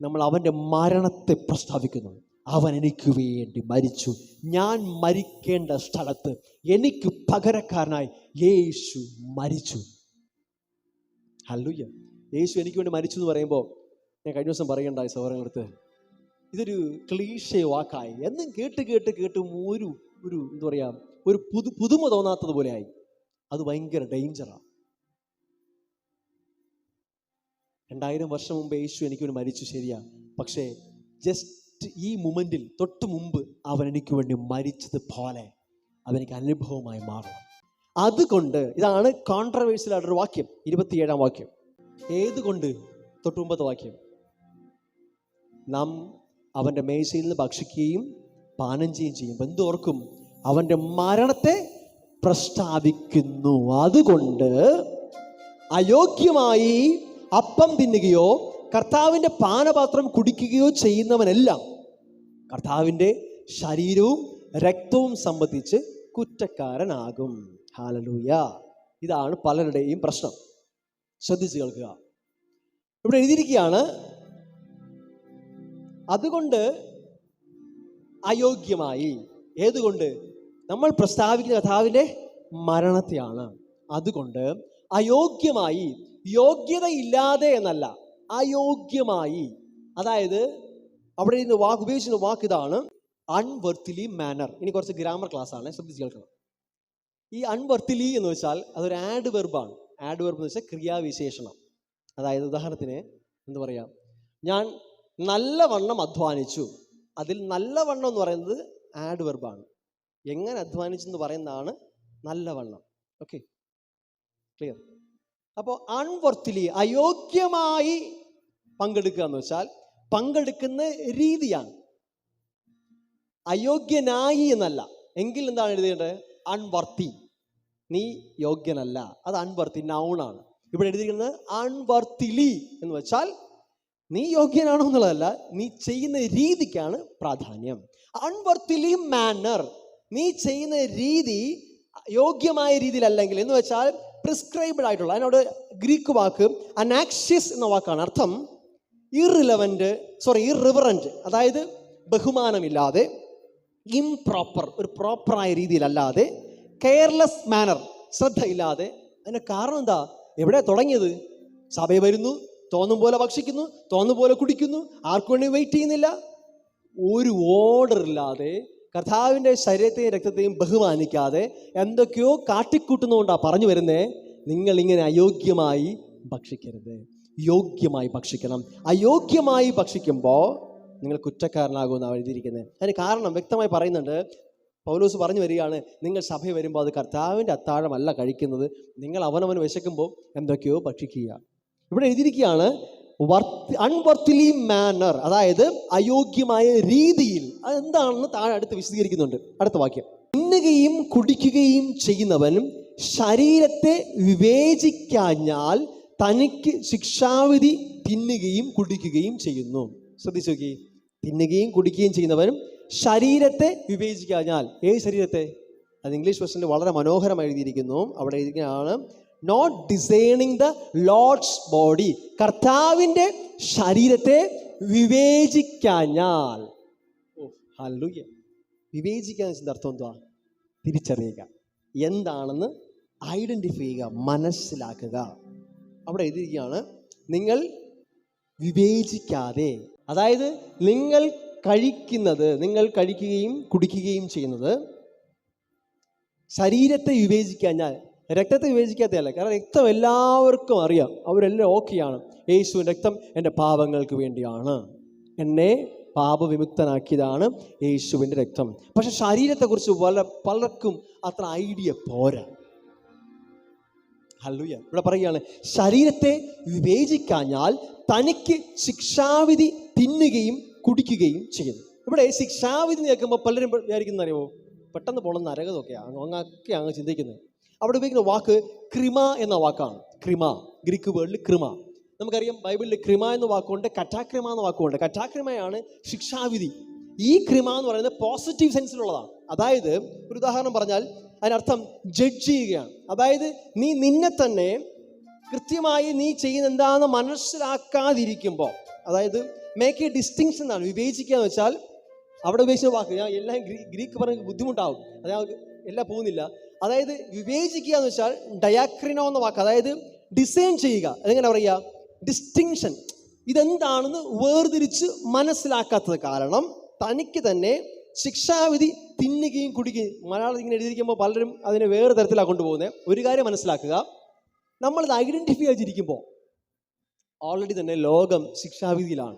Speaker 1: നമ്മൾ അവൻ്റെ മരണത്തെ പ്രസ്താവിക്കുന്നു. അവൻ എനിക്ക് വേണ്ടി മരിച്ചു, ഞാൻ മരിക്കേണ്ട സ്ഥലത്ത് എനിക്ക് പകരക്കാരനായി യേശു മരിച്ചു. ഹല്ലേലൂയ. യേശു എനിക്ക് വേണ്ടി മരിച്ചു എന്ന് പറയുമ്പോൾ, ഞാൻ കഴിഞ്ഞ ദിവസം പറയണ്ടായി സഹോദരങ്ങളടുത്ത്, ഇതൊരു ക്ലീഷേ വാക്കായി, എന്നും കേട്ട് കേട്ട് കേട്ട് ഒരു എന്താ പറയുക, ഒരു പുതുമ തോന്നാത്തത് പോലെ ആയി. അത് ഭയങ്കര ഡേഞ്ചറാണ്. 2000 വർഷം മുമ്പ് യേശു എനിക്ക് വേണ്ടി മരിച്ചു, ശരിയാ. പക്ഷേ ജസ്റ്റ് ഈ മൊമെന്റിൽ തൊട്ട് മുമ്പ് അവൻ എനിക്ക് വേണ്ടി മരിച്ചത് പോലെ അവനെനിക്ക് അനുഭവമായി മാറണം. അതുകൊണ്ട്, ഇതാണ് കോൺട്രവേഴ്സ്യൽ ആയിട്ടൊരു വാക്യം, 27-ാം വാക്യം. ഏതുകൊണ്ട് തൊട്ട് മുമ്പത്തെ വാക്യം, നാം അവൻ്റെ മേശയിൽ നിന്ന് ഭക്ഷിക്കുകയും പാനം ചെയ്യുകയും ചെയ്യും. എന്തോർക്കും? അവൻ്റെ മരണത്തെ പ്രസ്താവിക്കുന്നു. അതുകൊണ്ട് അയോഗ്യമായി അപ്പം തിന്നുകയോ കർത്താവിൻ്റെ പാനപാത്രം കുടിക്കുകയോ ചെയ്യുന്നവനെല്ലാം കർത്താവിൻ്റെ ശരീരവും രക്തവും സംബന്ധിച്ച് കുറ്റക്കാരനാകും. ഹല്ലേലൂയ. ഇതാണ് പലരുടെയും പ്രശ്നം. ശ്രദ്ധിച്ചു കേൾക്കുക. ഇവിടെ എഴുതിയിരിക്കുകയാണ്, അതുകൊണ്ട് അയോഗ്യമായി. ഏതുകൊണ്ട്? നമ്മൾ പ്രസ്താവിക്കുന്ന കർത്താവിൻ്റെ മരണത്തെയാണ്. അതുകൊണ്ട് അയോഗ്യമായി, യോഗ്യതയില്ലാതെ എന്നല്ല, അയോഗ്യമായി. അതായത് അവിടെ നിന്ന് ഉപയോഗിച്ചിരുന്ന വാക്ക് ഇതാണ്, അൺവർത്തിലി മാനർ. ഇനി കുറച്ച് ഗ്രാമർ ക്ലാസ് ആണ്, ശ്രദ്ധിച്ച് കേൾക്കണം. ഈ അൺവർത്തിലി എന്ന് വെച്ചാൽ അതൊരു ആഡ് വെർബാണ്. ആഡ് വെർബ് എന്ന് വെച്ചാൽ ക്രിയാവിശേഷണം. അതായത് ഉദാഹരണത്തിന് എന്താ പറയുക, ഞാൻ നല്ലവണ്ണം അധ്വാനിച്ചു. അതിൽ നല്ലവണ്ണം എന്ന് പറയുന്നത് ആഡ് വെർബാണ്. എങ്ങനെ അധ്വാനിച്ചു എന്ന് പറയുന്നതാണ് നല്ലവണ്ണം. Okay, clear? അപ്പോൾ അൺവർത്തിലി, അയോഗ്യമായി പങ്കെടുക്കുക എന്ന് വെച്ചാൽ പങ്കെടുക്കുന്ന രീതിയാണ്. അയോഗ്യനായി എന്നല്ല. എങ്കിൽ എന്താണ് എഴുതേണ്ടത്? അൺവർത്തി. നീ യോഗ്യനല്ല, അത് അൺവർത്തി, നൗണാണ്. ഇവിടെ എഴുതിയിരിക്കുന്നത് അൺവർത്തിലി എന്ന് വെച്ചാൽ നീ യോഗ്യനാണോ എന്നുള്ളതല്ല, നീ ചെയ്യുന്ന രീതിക്കാണ് പ്രാധാന്യം. അൺവർത്തിലി മാനർ, നീ ചെയ്യുന്ന രീതി യോഗ്യമായ രീതിയിലല്ലെങ്കിൽ എന്ന് വെച്ചാൽ പ്രിസ്ക്രൈബ്ഡ് ആയിട്ടുള്ള, അതിനോട് ഗ്രീക്ക് വാക്ക് അനാക്ഷ്യസ് എന്ന വാക്കാണ്. അർത്ഥം ഇറിവറന്റ്, അതായത് ബഹുമാനമില്ലാതെ, ഇംപ്രോപ്പർ, ഒരു പ്രോപ്പറായ രീതിയിലല്ലാതെ, കെയർലെസ് മാനർ, ശ്രദ്ധയില്ലാതെ. അതിൻ്റെ കാരണം എന്താ? എവിടെ തുടങ്ങിയത്? സഭയിൽ വരുന്നു, തോന്നും പോലെ ഭക്ഷിക്കുന്നു, തോന്നും പോലെ കുടിക്കുന്നു, ആർക്കു വേണ്ടി വെയിറ്റ് ചെയ്യുന്നില്ല, ഒരു ഓർഡർ ഇല്ലാതെ, കർത്താവിൻ്റെ ശരീരത്തെയും രക്തത്തെയും ബഹുമാനിക്കാതെ എന്തൊക്കെയോ കാട്ടിക്കൂട്ടുന്നതുകൊണ്ടാണ് പറഞ്ഞു വരുന്നേ, നിങ്ങൾ ഇങ്ങനെ അയോഗ്യമായി ഭക്ഷിക്കരുത്, യോഗ്യമായി ഭക്ഷിക്കണം. അയോഗ്യമായി ഭക്ഷിക്കുമ്പോൾ നിങ്ങൾ കുറ്റക്കാരനാകുമെന്നാണ് എഴുതിയിരിക്കുന്നത്. അതിന് കാരണം വ്യക്തമായി പറയുന്നുണ്ട്. പൗലോസ് പറഞ്ഞു വരികയാണ്, നിങ്ങൾ സഭയിൽ വരുമ്പോൾ അത് കർത്താവിൻ്റെ അത്താഴമല്ല കഴിക്കുന്നത്, നിങ്ങൾ അവനവന് വിശക്കുമ്പോൾ എന്തൊക്കെയോ ഭക്ഷിക്കുക. ഇവിടെ എഴുതിയിരിക്കുകയാണ് അൺവർത്തിലി മാനർ, അതായത് അയോഗ്യമായ രീതിയിൽ. അതെന്താണെന്ന് താഴെ അടുത്ത് വിശദീകരിക്കുന്നുണ്ട്. അടുത്ത വാക്യം, തിന്നുകയും കുടിക്കുകയും ചെയ്യുന്നവനും ശരീരത്തെ വിവേചിക്കാഞ്ഞാൽ തനിക്ക് ശിക്ഷാവിധി തിന്നുകയും കുടിക്കുകയും ചെയ്യുന്നു. ശ്രദ്ധിച്ചു നോക്കി, തിന്നുകയും കുടിക്കുകയും ചെയ്യുന്നവനും ശരീരത്തെ വിവേചിക്കാഞ്ഞാൽ. ഏത് ശരീരത്തെ? അത് ഇംഗ്ലീഷ് വേർഷനിൽ വളരെ മനോഹരമായി എഴുതിയിരിക്കുന്നു. അവിടെ എഴുതിയിരിക്കുകയാണ്, not discerning the lord's body, കർത്താവിൻ്റെ ശരീരത്തെ വിവേചിക്കാഞ്ഞാൽ. ഹല്ലേലൂയ. വിവേചിക്കാന്ന് വെച്ചാൽ അർത്ഥം എന്തുവാ? തിരിച്ചറിയുക, എന്താണെന്ന് ഐഡന്റിഫൈ ചെയ്യുക, മനസ്സിലാക്കുക. അവിടെ എഴുതിയിരിക്കുകയാണ്, നിങ്ങൾ വിവേചിക്കാതെ, അതായത് നിങ്ങൾ കഴിക്കുകയും കുടിക്കുകയും ചെയ്യുന്നത് ശരീരത്തെ വിവേചിക്കാഞ്ഞാൽ, രക്തത്തെ വിവേചിക്കാത്തതല്ല. കാരണം രക്തം എല്ലാവർക്കും അറിയാം, അവരെല്ലാം ഓക്കെയാണ്. യേശുവിൻ്റെ രക്തം എൻ്റെ പാപങ്ങൾക്ക് വേണ്ടിയാണ്, എന്നെ പാപവിമുക്തനാക്കിയതാണ് യേശുവിൻ്റെ രക്തം. പക്ഷെ ശരീരത്തെക്കുറിച്ച് പലർക്കും അത്ര ഐഡിയ പോരാ. ഹല്ലേലൂയ. ഇവിടെ പറയുകയാണ്, ശരീരത്തെ വിവേചിക്കാഞ്ഞാൽ തനിക്ക് ശിക്ഷാവിധി തിന്നുകയും കുടിക്കുകയും ചെയ്യുന്നു. ഇവിടെ ശിക്ഷാവിധി കേൾക്കുമ്പോൾ പലരും വിചാരിക്കുന്ന അറിയുമോ, പെട്ടെന്ന് പോകണം നരകതൊക്കെയാണ് അങ്ങ് ചിന്തിക്കുന്നത്. അവിടെ ഉപയോഗിക്കുന്ന വാക്ക് ക്രിമ എന്ന വാക്കാണ്. ക്രിമ, ഗ്രീക്ക് വേർഡിൽ ക്രിമ. നമുക്കറിയാം ബൈബിളിൽ ക്രിമ എന്ന വാക്കുകൊണ്ട്, കറ്റാക്രിമ എന്ന വാക്കുകൊണ്ട്. കറ്റാക്രിമയാണ് ശിക്ഷാവിധി. ഈ ക്രിമ എന്ന് പറയുന്നത് പോസിറ്റീവ് സെൻസിലുള്ളതാണ്. അതായത് ഒരു ഉദാഹരണം പറഞ്ഞാൽ അതിനർത്ഥം ജഡ്ജ് ചെയ്യുകയാണ്. അതായത് നീ നിന്നെ തന്നെ കൃത്യമായി നീ ചെയ്യുന്ന എന്താണെന്ന് മനസ്സിലാക്കാതിരിക്കുമ്പോൾ, അതായത് മേക്ക് എ ഡിസ്റ്റിങ്ഷൻ എന്നാണ് വിവേചിക്കുക എന്ന് വെച്ചാൽ. അവിടെ ഉപയോഗിച്ച വാക്ക് ഞാൻ എല്ലാം ഗ്രീക്ക് പറഞ്ഞ ബുദ്ധിമുട്ടാവും, അത് ഞാൻ എല്ലാം പോകുന്നില്ല. അതായത് വിവേചിക്കുക എന്ന് വെച്ചാൽ ഡയാക്രിനോ എന്ന വാക്ക്, അതായത് ഡിസൈൻ ചെയ്യുക. അതെങ്ങനെ പറയുക? ഡിസ്റ്റിങ്ഷൻ. ഇതെന്താണെന്ന് വേർതിരിച്ച് മനസ്സിലാക്കാത്തത് കാരണം തനിക്ക് തന്നെ ശിക്ഷാവിധി തിന്നുകയും കുടിക്കുകയും. മലയാളത്തിൽ ഇങ്ങനെ എഴുതിയിരിക്കുമ്പോൾ പലരും അതിനെ വേറെ തരത്തിലാണ് കൊണ്ടുപോകുന്നത്. ഒരു കാര്യം മനസ്സിലാക്കുക, നമ്മളിത് ഐഡന്റിഫൈ ചെയ്തിരിക്കുമ്പോൾ ഓൾറെഡി തന്നെ ലോകം ശിക്ഷാവിധിയിലാണ്.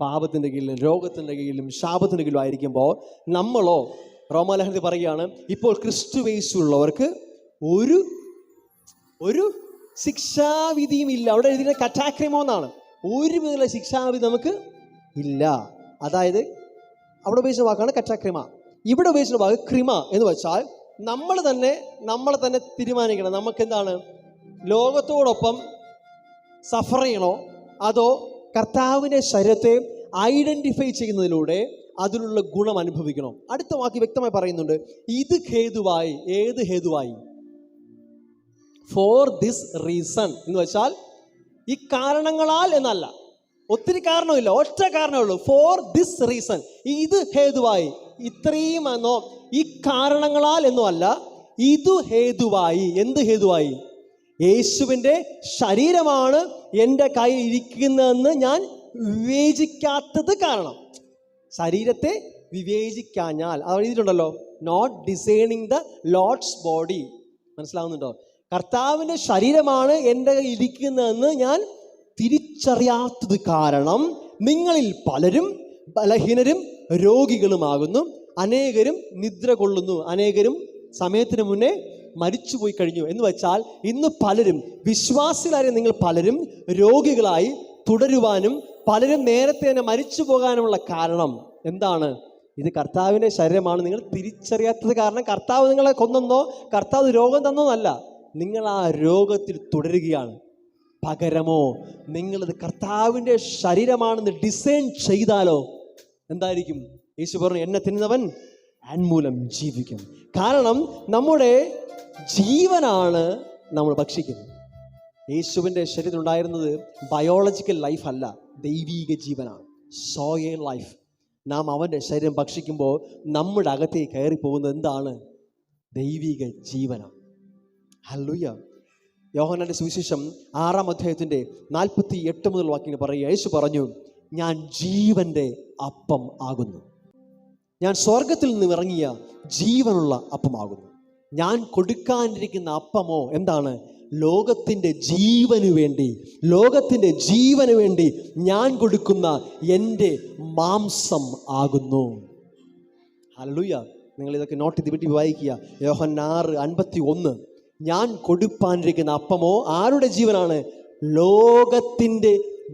Speaker 1: പാപത്തിൻ്റെ കീഴിലും രോഗത്തിൻ്റെ കീഴിലും ശാപത്തിൻ്റെ കീഴിലും ആയിരിക്കുമ്പോൾ നമ്മളോ, റോമാലേഖനത്തിൽ പറയുകയാണ്, ഇപ്പോൾ ക്രിസ്തുയേശുള്ളവർക്ക് ഒരു ഒരു ശിക്ഷാവിധിയും ഇല്ല. അവിടെ എഴുതിയ കറ്റാക്രിമോ എന്നാണ്. ഒരു വിധമുള്ള ശിക്ഷാവിധി നമുക്ക് ഇല്ല. അതായത് അവിടെ ഉപയോഗിച്ച വാക്കാണ് കറ്റാക്രിമ. ഇവിടെ ഉപയോഗിച്ച വാക്ക് ക്രിമ എന്ന് വെച്ചാൽ നമ്മളെ തന്നെ തീരുമാനിക്കണം. നമുക്ക് എന്താണ്, ലോകത്തോടൊപ്പം സഫർ ചെയ്യണോ അതോ കർത്താവിൻ്റെ ശരീരത്തെ ഐഡന്റിഫൈ ചെയ്യുന്നതിലൂടെ അതിലുള്ള ഗുണം അനുഭവിക്കണം. അടുത്ത വാക്ക് വ്യക്തമായി പറയുന്നുണ്ട്, ഇത് ഹേതുവായി. ഏത് ഹേതുവായി? ഫോർ ദിസ് റീസൺ എന്ന് വെച്ചാൽ ഈ കാരണങ്ങളാൽ എന്നല്ല. ഒത്തിരി കാരണമില്ല, ഒറ്റ കാരണമേ ഉള്ളൂ. ഫോർ ദിസ് റീസൺ, ഇത് ഹേതുവായി. ഇത്രയും എന്നോ ഈ കാരണങ്ങളാൽ എന്നോ അല്ല, ഇത് ഹേതുവായി. എന്ത് ഹേതുവായി? യേശുവിൻ്റെ ശരീരമാണ് എൻ്റെ കയ്യിൽ ഇരിക്കുന്നതെന്ന് ഞാൻ വിവേചിക്കാത്തത് കാരണം. ശരീരത്തെ വിവേചിക്കാഞ്ഞാൽ, അത് എഴുതിയിട്ടുണ്ടല്ലോ, not discerning the lord's body. മനസ്സിലാവുന്നുണ്ടോ? കർത്താവിൻ്റെ ശരീരമാണ് എൻ്റെ കയ്യിൽ ഇരിക്കുന്നതെന്ന് ഞാൻ തിരിച്ചറിയാത്തത് കാരണം നിങ്ങളിൽ പലരും ബലഹീനരും രോഗികളുമാകുന്നു, അനേകരും നിദ്ര കൊള്ളുന്നു, അനേകരും സമയത്തിന് മുന്നേ മരിച്ചുപോയി കഴിഞ്ഞു. എന്ന് വെച്ചാൽ ഇന്ന് പലരും, വിശ്വാസികളായ നിങ്ങൾ പലരും രോഗികളായി തുടരുവാനും പലരും നേരത്തെ തന്നെ മരിച്ചു പോകാനുമുള്ള കാരണം എന്താണ്? ഇത് കർത്താവിൻ്റെ ശരീരമാണ് നിങ്ങൾ തിരിച്ചറിയാത്തത് കാരണം. കർത്താവ് നിങ്ങളെ കൊന്നെന്നോ കർത്താവ് രോഗം തന്നോന്നല്ല, നിങ്ങൾ ആ രോഗത്തിൽ തുടരുകയാണ്. പകരമോ നിങ്ങളത് കർത്താവിൻ്റെ ശരീരമാണെന്ന് ഡിസൈൻ ചെയ്താലോ എന്തായിരിക്കും? യേശു പറഞ്ഞു, എന്നെ തിന്നുന്നവൻ അന്മൂലം ജീവിക്കും. കാരണം നമ്മുടെ ജീവനാണ് നമ്മൾ ഭക്ഷിക്കുന്നത്. യേശുവിൻ്റെ ശരീരത്തിൽ ഉണ്ടായിരുന്നത് ബയോളജിക്കൽ ലൈഫ് അല്ല, ദൈവീക ജീവനാണ്, സോയൽ ലൈഫ്. നാം അവൻ്റെ ശരീരം ഭക്ഷിക്കുമ്പോൾ നമ്മുടെ അകത്തേക്ക് കയറി പോകുന്നത് എന്താണ്? ദൈവിക ജീവനാണ്. ഹല്ലേലൂയ. യോഹന്നാന്റെ സുവിശേഷം 6-ാം അധ്യായത്തിൻ്റെ 48 മുതൽ വാക്യങ്ങൾ പറയുക. യേശു പറഞ്ഞു, ഞാൻ ജീവന്റെ അപ്പം ആകുന്നു. ഞാൻ സ്വർഗത്തിൽ നിന്ന് ഇറങ്ങിയ ജീവനുള്ള അപ്പമാകുന്നു. ഞാൻ കൊടുക്കാനിരിക്കുന്ന അപ്പമോ എന്താണ്? ലോകത്തിൻ്റെ ജീവന് വേണ്ടി ഞാൻ കൊടുക്കുന്ന എൻ്റെ മാംസം ആകുന്നു. ഹല്ലേലൂയ. നിങ്ങൾ ഇതൊക്കെ നോട്ട് ചെയ്ത് വിട്ടി വായിക്കുക. യോഹന്നാൻ 6:51. ഞാൻ കൊടുപ്പാനിരിക്കുന്ന അപ്പമോ ആരുടെ ജീവനാണ്? ലോകത്തിൻ്റെ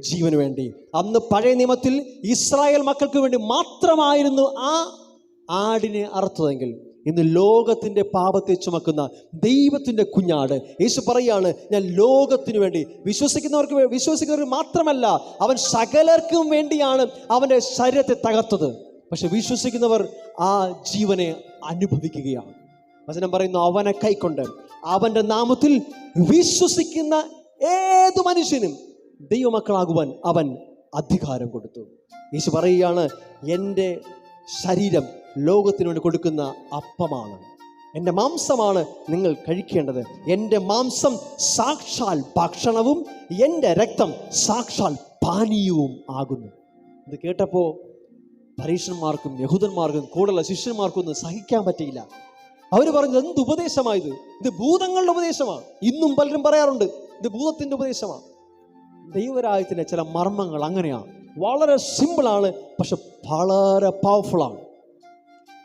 Speaker 1: ജീവന് വേണ്ടി. അന്ന് പഴയ നിയമത്തിൽ ഇസ്രായേൽ മക്കൾക്ക് വേണ്ടി മാത്രമായിരുന്നു ആ ആടിനെ അറുത്തതെങ്കിൽ ഇന്ന് ലോകത്തിൻ്റെ പാപത്തെ ചുമക്കുന്ന ദൈവത്തിൻ്റെ കുഞ്ഞാട് യേശു പറയാണ്, ഞാൻ ലോകത്തിനു വേണ്ടി, വിശ്വസിക്കുന്നവർക്ക് മാത്രമല്ല, അവൻ സകലർക്കും വേണ്ടിയാണ് അവൻ്റെ ശരീരത്തെ തകർത്തത്. പക്ഷെ വിശ്വസിക്കുന്നവർ ആ ജീവനെ അനുഭവിക്കുകയാണ്. വചനം പറയുന്നു, അവനെ കൈക്കൊണ്ട് അവൻ്റെ നാമത്തിൽ വിശ്വസിക്കുന്ന ഏതു മനുഷ്യനും ദൈവമക്കളാകുവാൻ അവൻ അധികാരം കൊടുത്തു. യേശു പറയുകയാണ്, എൻ്റെ ശരീരം ലോകത്തിനു വേണ്ടി കൊടുക്കുന്ന അപ്പമാണ്, എൻ്റെ മാംസമാണ് നിങ്ങൾ കഴിക്കേണ്ടത്. എൻ്റെ മാംസം സാക്ഷാൽ ഭക്ഷണവും എൻ്റെ രക്തം സാക്ഷാൽ പാനീയവും ആകുന്നു. ഇത് കേട്ടപ്പോൾ പരീക്ഷന്മാർക്കും യഹൂദന്മാർക്കും കൂടുതലുള്ള ശിഷ്യന്മാർക്കും ഒന്നും സഹിക്കാൻ പറ്റിയില്ല. അവർ പറഞ്ഞത്, എന്ത് ഉപദേശമായത്? ഇത് ഭൂതങ്ങളുടെ ഉപദേശമാണ്. ഇന്നും പലരും പറയാറുണ്ട് ഇത് ഭൂതത്തിൻ്റെ ഉപദേശമാണ്. ദൈവരാജ്യത്തിൻ്റെ ചില മർമ്മങ്ങൾ അങ്ങനെയാണ്, വളരെ സിമ്പിളാണ്, പക്ഷെ വളരെ പവർഫുള്ളാണ്.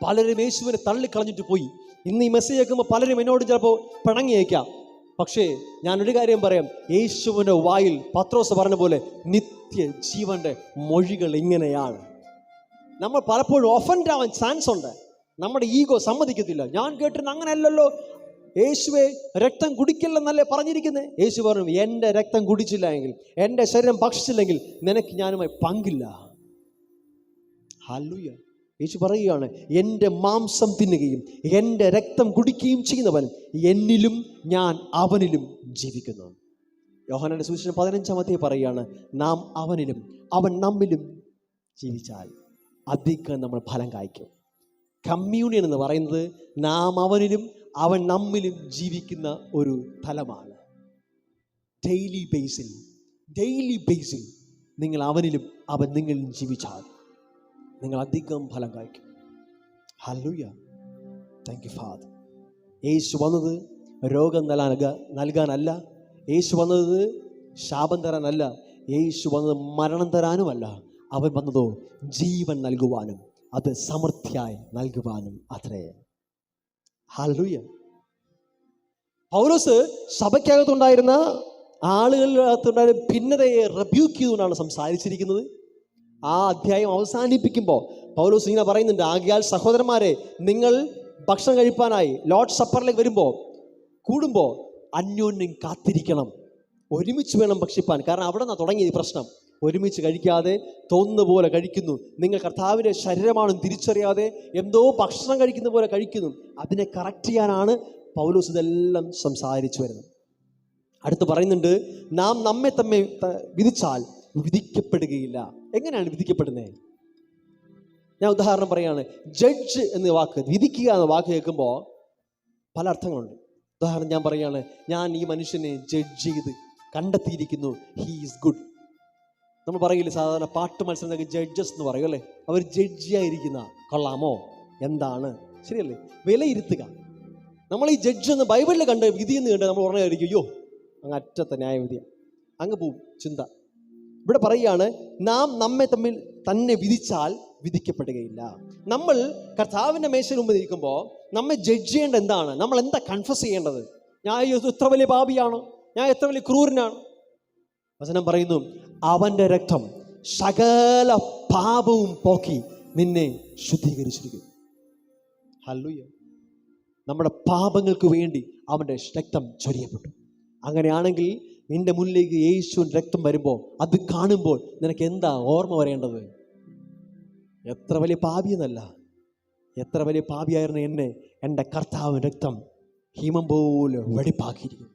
Speaker 1: പലരും യേശുവിനെ തള്ളിക്കളഞ്ഞിട്ട് പോയി. ഇന്ന് ഈ മെസ്സേജ് കേൾക്കുമ്പോൾ പലരും എന്നോട് ചിലപ്പോൾ പിണങ്ങിയേക്കാം. പക്ഷേ ഞാനൊരു കാര്യം പറയാം, യേശുവിൻ്റെ വായിൽ പത്രോസ് പറഞ്ഞ പോലെ നിത്യ ജീവന്റെ മൊഴികൾ ഇങ്ങനെയാണ്. നമ്മൾ പലപ്പോഴും ഒഫൻഡ് ആവാൻ ചാൻസ് ഉണ്ട്. നമ്മുടെ ഈഗോ സമ്മതിക്കത്തില്ല. ഞാൻ കേട്ടിരുന്ന അങ്ങനെയല്ലല്ലോ, യേശുവെ രക്തം കുടിക്കില്ലെന്നല്ലേ പറഞ്ഞിരിക്കുന്നത്. യേശു പറഞ്ഞു, എൻ്റെ രക്തം കുടിച്ചില്ല എങ്കിൽ, എൻ്റെ ശരീരം ഭക്ഷിച്ചില്ലെങ്കിൽ നിനക്ക് ഞാനുമായി പങ്കില്ല. ഹല്ലേലൂയ. യേശു പറയുകയാണ്, എൻ്റെ മാംസം തിന്നുകയും എൻ്റെ രക്തം കുടിക്കുകയും ചെയ്യുന്നവൻ എന്നിലും ഞാൻ അവനിലും ജീവിക്കുന്നു. യോഹന്നാന്റെ സുവിശേഷം 15-ാം അധ്യായം പറയുകയാണ്, നാം അവനിലും അവൻ നമ്മിലും ജീവിച്ചാൽ അധികം നമ്മൾ ഫലം കായ്ക്കും. കമ്മ്യൂണിയൻ എന്ന് പറയുന്നത് നാം അവനിലും അവൻ നമ്മിലും ജീവിക്കുന്ന ഒരു തലമാണ്. ഡെയിലി ബേസിൽ നിങ്ങൾ അവനിലും അവൻ നിങ്ങളിലും ജീവിച്ചാൽ നിങ്ങൾ അധികം ഫലം കായ്ക്കും. ഹല്ലേലൂയ. Thank you Father. യേശു വന്നത് രോഗം നൽകാനല്ല, യേശു വന്നത് ശാപം തരാനല്ല, യേശു വന്നത് മരണം തരാനുമല്ല. അവൻ വന്നതോ ജീവൻ നൽകുവാനും അത് സമൃദ്ധിയായി നൽകുവാനും അത്രേ. ഹല്ലേലൂയ. പൗലോസ് സഭയ്ക്കകത്തുണ്ടായിരുന്ന ആളുകളിനകത്തുണ്ടായിരുന്ന ഭിന്നതയെ റെബ്യൂക്ക് ചെയ്തുകൊണ്ടാണ് സംസാരിച്ചിരിക്കുന്നത്. ആ അധ്യായം അവസാനിപ്പിക്കുമ്പോൾ പൗലോസ് ഇങ്ങനെ പറയുന്നുണ്ട്, ആകയാൽ സഹോദരന്മാരെ, നിങ്ങൾ ഭക്ഷണം കഴിപ്പാനായി ലോർഡ് സപ്പറിലേക്ക് വരുമ്പോൾ കൂടുമ്പോൾ അന്യോന്യം കാത്തിരിക്കണം, ഒരുമിച്ച് വേണം ഭക്ഷിപ്പാൻ. കാരണം അവിടെ നിന്നാണ് തുടങ്ങിയത് ഈ പ്രശ്നം. ഒരുമിച്ച് കഴിക്കാതെ തോന്നുന്ന പോലെ കഴിക്കുന്നു, നിങ്ങൾ കർത്താവിൻ്റെ ശരീരമാണെന്ന് തിരിച്ചറിയാതെ എന്തോ ഭക്ഷണം കഴിക്കുന്ന പോലെ കഴിക്കുന്നു. അതിനെ കറക്റ്റ് ചെയ്യാനാണ് പൗലോസ് ഇതെല്ലാം സംസാരിച്ചു വരുന്നത്. അടുത്ത് പറയുന്നുണ്ട്, നാം നമ്മെ തമ്മിൽ വിധിച്ചാൽ വിധിക്കപ്പെടുകയില്ല. എങ്ങനെയാണ് വിധിക്കപ്പെടുന്നത്? ഞാൻ ഉദാഹരണം പറയാണ്. ജഡ്ജ് എന്ന വാക്ക്, വിധിക്കുക എന്ന വാക്ക് കേൾക്കുമ്പോൾ പല അർത്ഥങ്ങളുണ്ട്. ഉദാഹരണം ഞാൻ പറയാണ്, ഞാൻ ഈ മനുഷ്യനെ ജഡ്ജ് ചെയ്ത് കണ്ടെത്തിയിരിക്കുന്നു, ഹീ ഈസ് ഗുഡ്. നമ്മൾ പറയില്ലേ സാധാരണ പാട്ട് മത്സരത്തിനൊക്കെ ജഡ്ജസ് എന്ന് പറയും അല്ലേ? അവർ ജഡ്ജിയായിരിക്കുന്ന കൊള്ളാമോ എന്താണ്, ശരിയല്ലേ? വിലയിരുത്തുക. നമ്മൾ ഈ ജഡ്ജ് എന്ന് ബൈബിളിൽ കണ്ട് വിധി എന്ന് കണ്ട് നമ്മൾ ഉടനെയായിരിക്കും, അയ്യോ അങ്ങ് അറ്റത്തെ ന്യായവിധിയാണ്, അങ്ങ് പോവും ചിന്ത. ഇവിടെ പറയുകയാണ്, നാം നമ്മെ തമ്മിൽ തന്നെ വിധിച്ചാൽ വിധിക്കപ്പെടുകയില്ല. നമ്മൾ കർത്താവിൻ്റെ മേശയിൽ മുമ്പ് നിൽക്കുമ്പോൾ നമ്മെ ജഡ്ജ് ചെയ്യേണ്ടത് എന്താണ്? നമ്മൾ എന്താ കൺഫസ് ചെയ്യേണ്ടത്? ഞാൻ എത്ര വലിയ പാപിയാണോ, ഞാൻ എത്ര വലിയ ക്രൂരനാണ്? വചനം പറയുന്നു, അവൻ്റെ രക്തം സകല പാപവും പോക്കി നിന്നെ ശുദ്ധീകരിച്ചിരിക്കുന്നു. ഹല്ലേലൂയ. നമ്മുടെ പാപങ്ങൾക്ക് വേണ്ടി അവൻ്റെ രക്തം ചൊരിയപ്പെട്ടു. അങ്ങനെയാണെങ്കിൽ നിന്റെ മുന്നിലേക്ക് യേശുവിൻ്റെ രക്തം വരുമ്പോൾ, അത് കാണുമ്പോൾ നിനക്ക് എന്താ ഓർമ്മ വരേണ്ടത്? എത്ര വലിയ പാപിയെന്നല്ല, എത്ര വലിയ പാപിയായിരുന്ന എന്നെ എൻ്റെ കർത്താവിൻ്റെ രക്തം ഹിമം പോലെ വെടിപ്പാക്കിയിരിക്കുന്നു.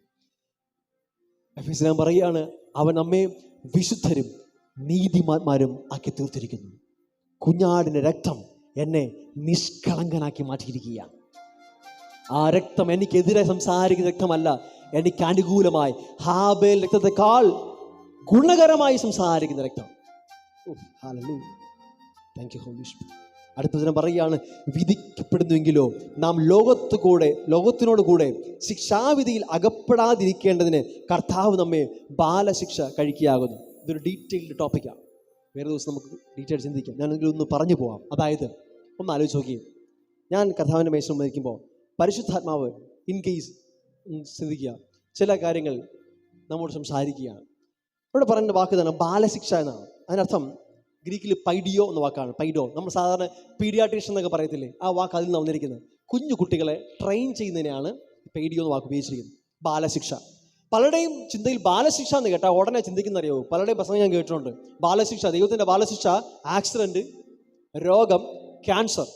Speaker 1: എഫെസ്യർ പറയുകയാണ്, അവൻ നമ്മെ വിശുദ്ധരും നീതിമാന്മാരും ആക്കി തീർത്തിരിക്കുന്നു. കുഞ്ഞാടിൻ്റെ രക്തം എന്നെ നിഷ്കളങ്കനാക്കി മാറ്റിയിരിക്കുകയാണ്. ആ രക്തം എനിക്കെതിരെ സംസാരിക്കുന്ന രക്തമല്ല, എനിക്ക് അനുകൂലമായി ഹാബേൽ രക്തത്തെക്കാൾ ഗുണകരമായി സംസാരിക്കുന്ന രക്തം. Hallelujah. Thank you Holy Spirit. അടുത്ത ദിനം പറയുകയാണ്, വിധിക്കപ്പെടുന്നുവെങ്കിലോ നാം ലോകത്തിനോട് കൂടെ ശിക്ഷാവിധിയിൽ അകപ്പെടാതിരിക്കേണ്ടതിന് കർത്താവ് നമ്മെ ബാലശിക്ഷ കഴിക്കുകയാകുന്നു. ഇതൊരു ഡീറ്റെയിൽഡ് ടോപ്പിക്കാണ്, വേറെ ദിവസം നമുക്ക് ഡീറ്റെയിൽ ചിന്തിക്കാം. ഞാനെങ്കിലും ഒന്ന് പറഞ്ഞു പോവാം. അതായത് ഒന്ന് ആലോചിച്ച് നോക്കി, ഞാൻ കർത്താവിൻ്റെ മേശയിൽ ഇരിക്കുമ്പോൾ പരിശുദ്ധാത്മാവ് ഇൻ കേസ് ശ്രദ്ധിക്കുക, ചില കാര്യങ്ങൾ നമ്മോട് സംസാരിക്കുകയാണ്. ഇവിടെ പറയുന്ന വാക്ക് തന്നെ ബാലശിക്ഷ എന്നാണ്. അതിനർത്ഥം ഗ്രീക്കിൽ പൈഡിയോ എന്ന വാക്കാണ്. പൈഡോ നമ്മൾ സാധാരണ പീഡിയാട്രീഷ്യൻ എന്നൊക്കെ പറയത്തില്ലേ, ആ വാക്ക് അതിൽ നിന്ന് വന്നിരിക്കുന്നത്. കുഞ്ഞു കുട്ടികളെ ട്രെയിൻ ചെയ്യുന്നതിനാണ് പൈഡിയോ എന്ന വാക്ക് ഉപയോഗിച്ചിരിക്കുന്നത്. ബാലശിക്ഷ. പലരുടെയും ചിന്തയിൽ ബാലശിക്ഷ എന്ന് കേട്ടാൽ ഉടനെ ചിന്തിക്കുന്ന അറിയാവൂ. പലരുടെയും പ്രസംഗം ഞാൻ കേട്ടിട്ടുണ്ട്. ബാലശിക്ഷ, ദൈവത്തിൻ്റെ ബാലശിക്ഷ ആക്സിഡൻറ്റ്, രോഗം, ക്യാൻസർ.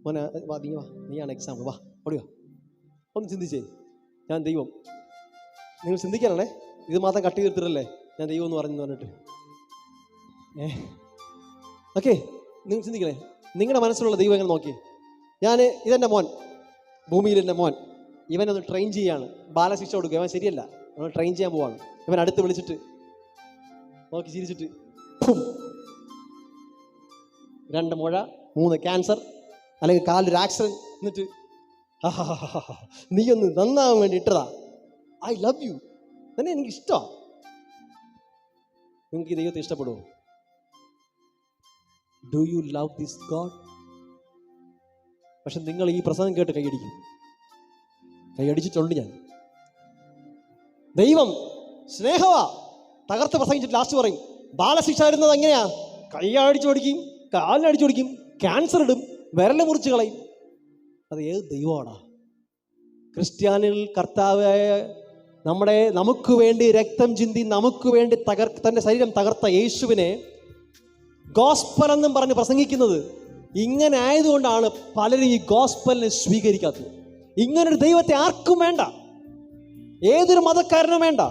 Speaker 1: മോനെ വാ, നീയാണ് എക്സാമ്പിൾ, വാ ഓടിയോ. ഒന്ന് ചിന്തിച്ചേ, ഞാൻ ദൈവം. നിങ്ങൾ ചിന്തിക്കാനാണേ, ഇത് മാത്രം കട്ടി തീർത്തിട്ടല്ലേ ഞാൻ ദൈവം എന്ന് പറഞ്ഞിട്ട്. ഓക്കെ, നിങ്ങൾ ചിന്തിക്കണേ, നിങ്ങളുടെ മനസ്സിലുള്ള ദൈവം എങ്ങനെ നോക്കി. ഇതെൻ്റെ മോൻ, ഭൂമിയിൽ എൻ്റെ മോൻ, ഇവനൊന്ന് ട്രെയിൻ ചെയ്യാണ്, ബാലശിക്ഷ കൊടുക്കുക. അവൻ ശരിയല്ല, നമ്മൾ ട്രെയിൻ ചെയ്യാൻ പോവാണ്. ഇവൻ അടുത്ത് വിളിച്ചിട്ട് നോക്കി ചിരിച്ചിട്ട് 2 മുഴ, 3 ക്യാൻസർ, അല്ലെങ്കിൽ കാലൊരു ആക്സിഡൻറ്റ്, എന്നിട്ട് നീ ഒന്ന് നന്നാവാൻ വേണ്ടി ഇട്ടതാ, ഐ ലവ് യു, തന്നെ എനിക്ക് ഇഷ്ടമാണ്. നിങ്ങൾക്ക് ഈ ദൈവത്തെ ഇഷ്ടപ്പെടുമോ? Do you love this God? പക്ഷെ നിങ്ങൾ ഈ പ്രസംഗം കേട്ട് കൈയടിച്ചിട്ടുണ്ട്. ഞാൻ ദൈവം സ്നേഹവാ തകർത്ത് പ്രസംഗിച്ചിട്ട് ലാസ്റ്റ് പറയും ബാലശിക്ഷ വരുന്നത് എങ്ങനെയാ? കൈയടിച്ചു കൊടുക്കും, കാലിനടിച്ചു കൊടുക്കും, ക്യാൻസർ ഇടും, വിരല് മുറിച്ച് കളയും. അത് ഏത് ദൈവമാടാ? ക്രിസ്ത്യാനികൾ കർത്താവായ നമുക്ക് വേണ്ടി രക്തം ചിന്തി നമുക്ക് വേണ്ടി തൻ്റെ ശരീരം തകർത്ത യേശുവിനെ ഗോസ്പൽ എന്നും പറഞ്ഞ് പ്രസംഗിക്കുന്നത്. ഇങ്ങനെ ആയതുകൊണ്ടാണ് പലരും ഈ ഗോസ്പലിനെ സ്വീകരിക്കാത്തത്. ഇങ്ങനൊരു ദൈവത്തെ ആർക്കും വേണ്ട, ഏതൊരു മതക്കാരനും വേണ്ട.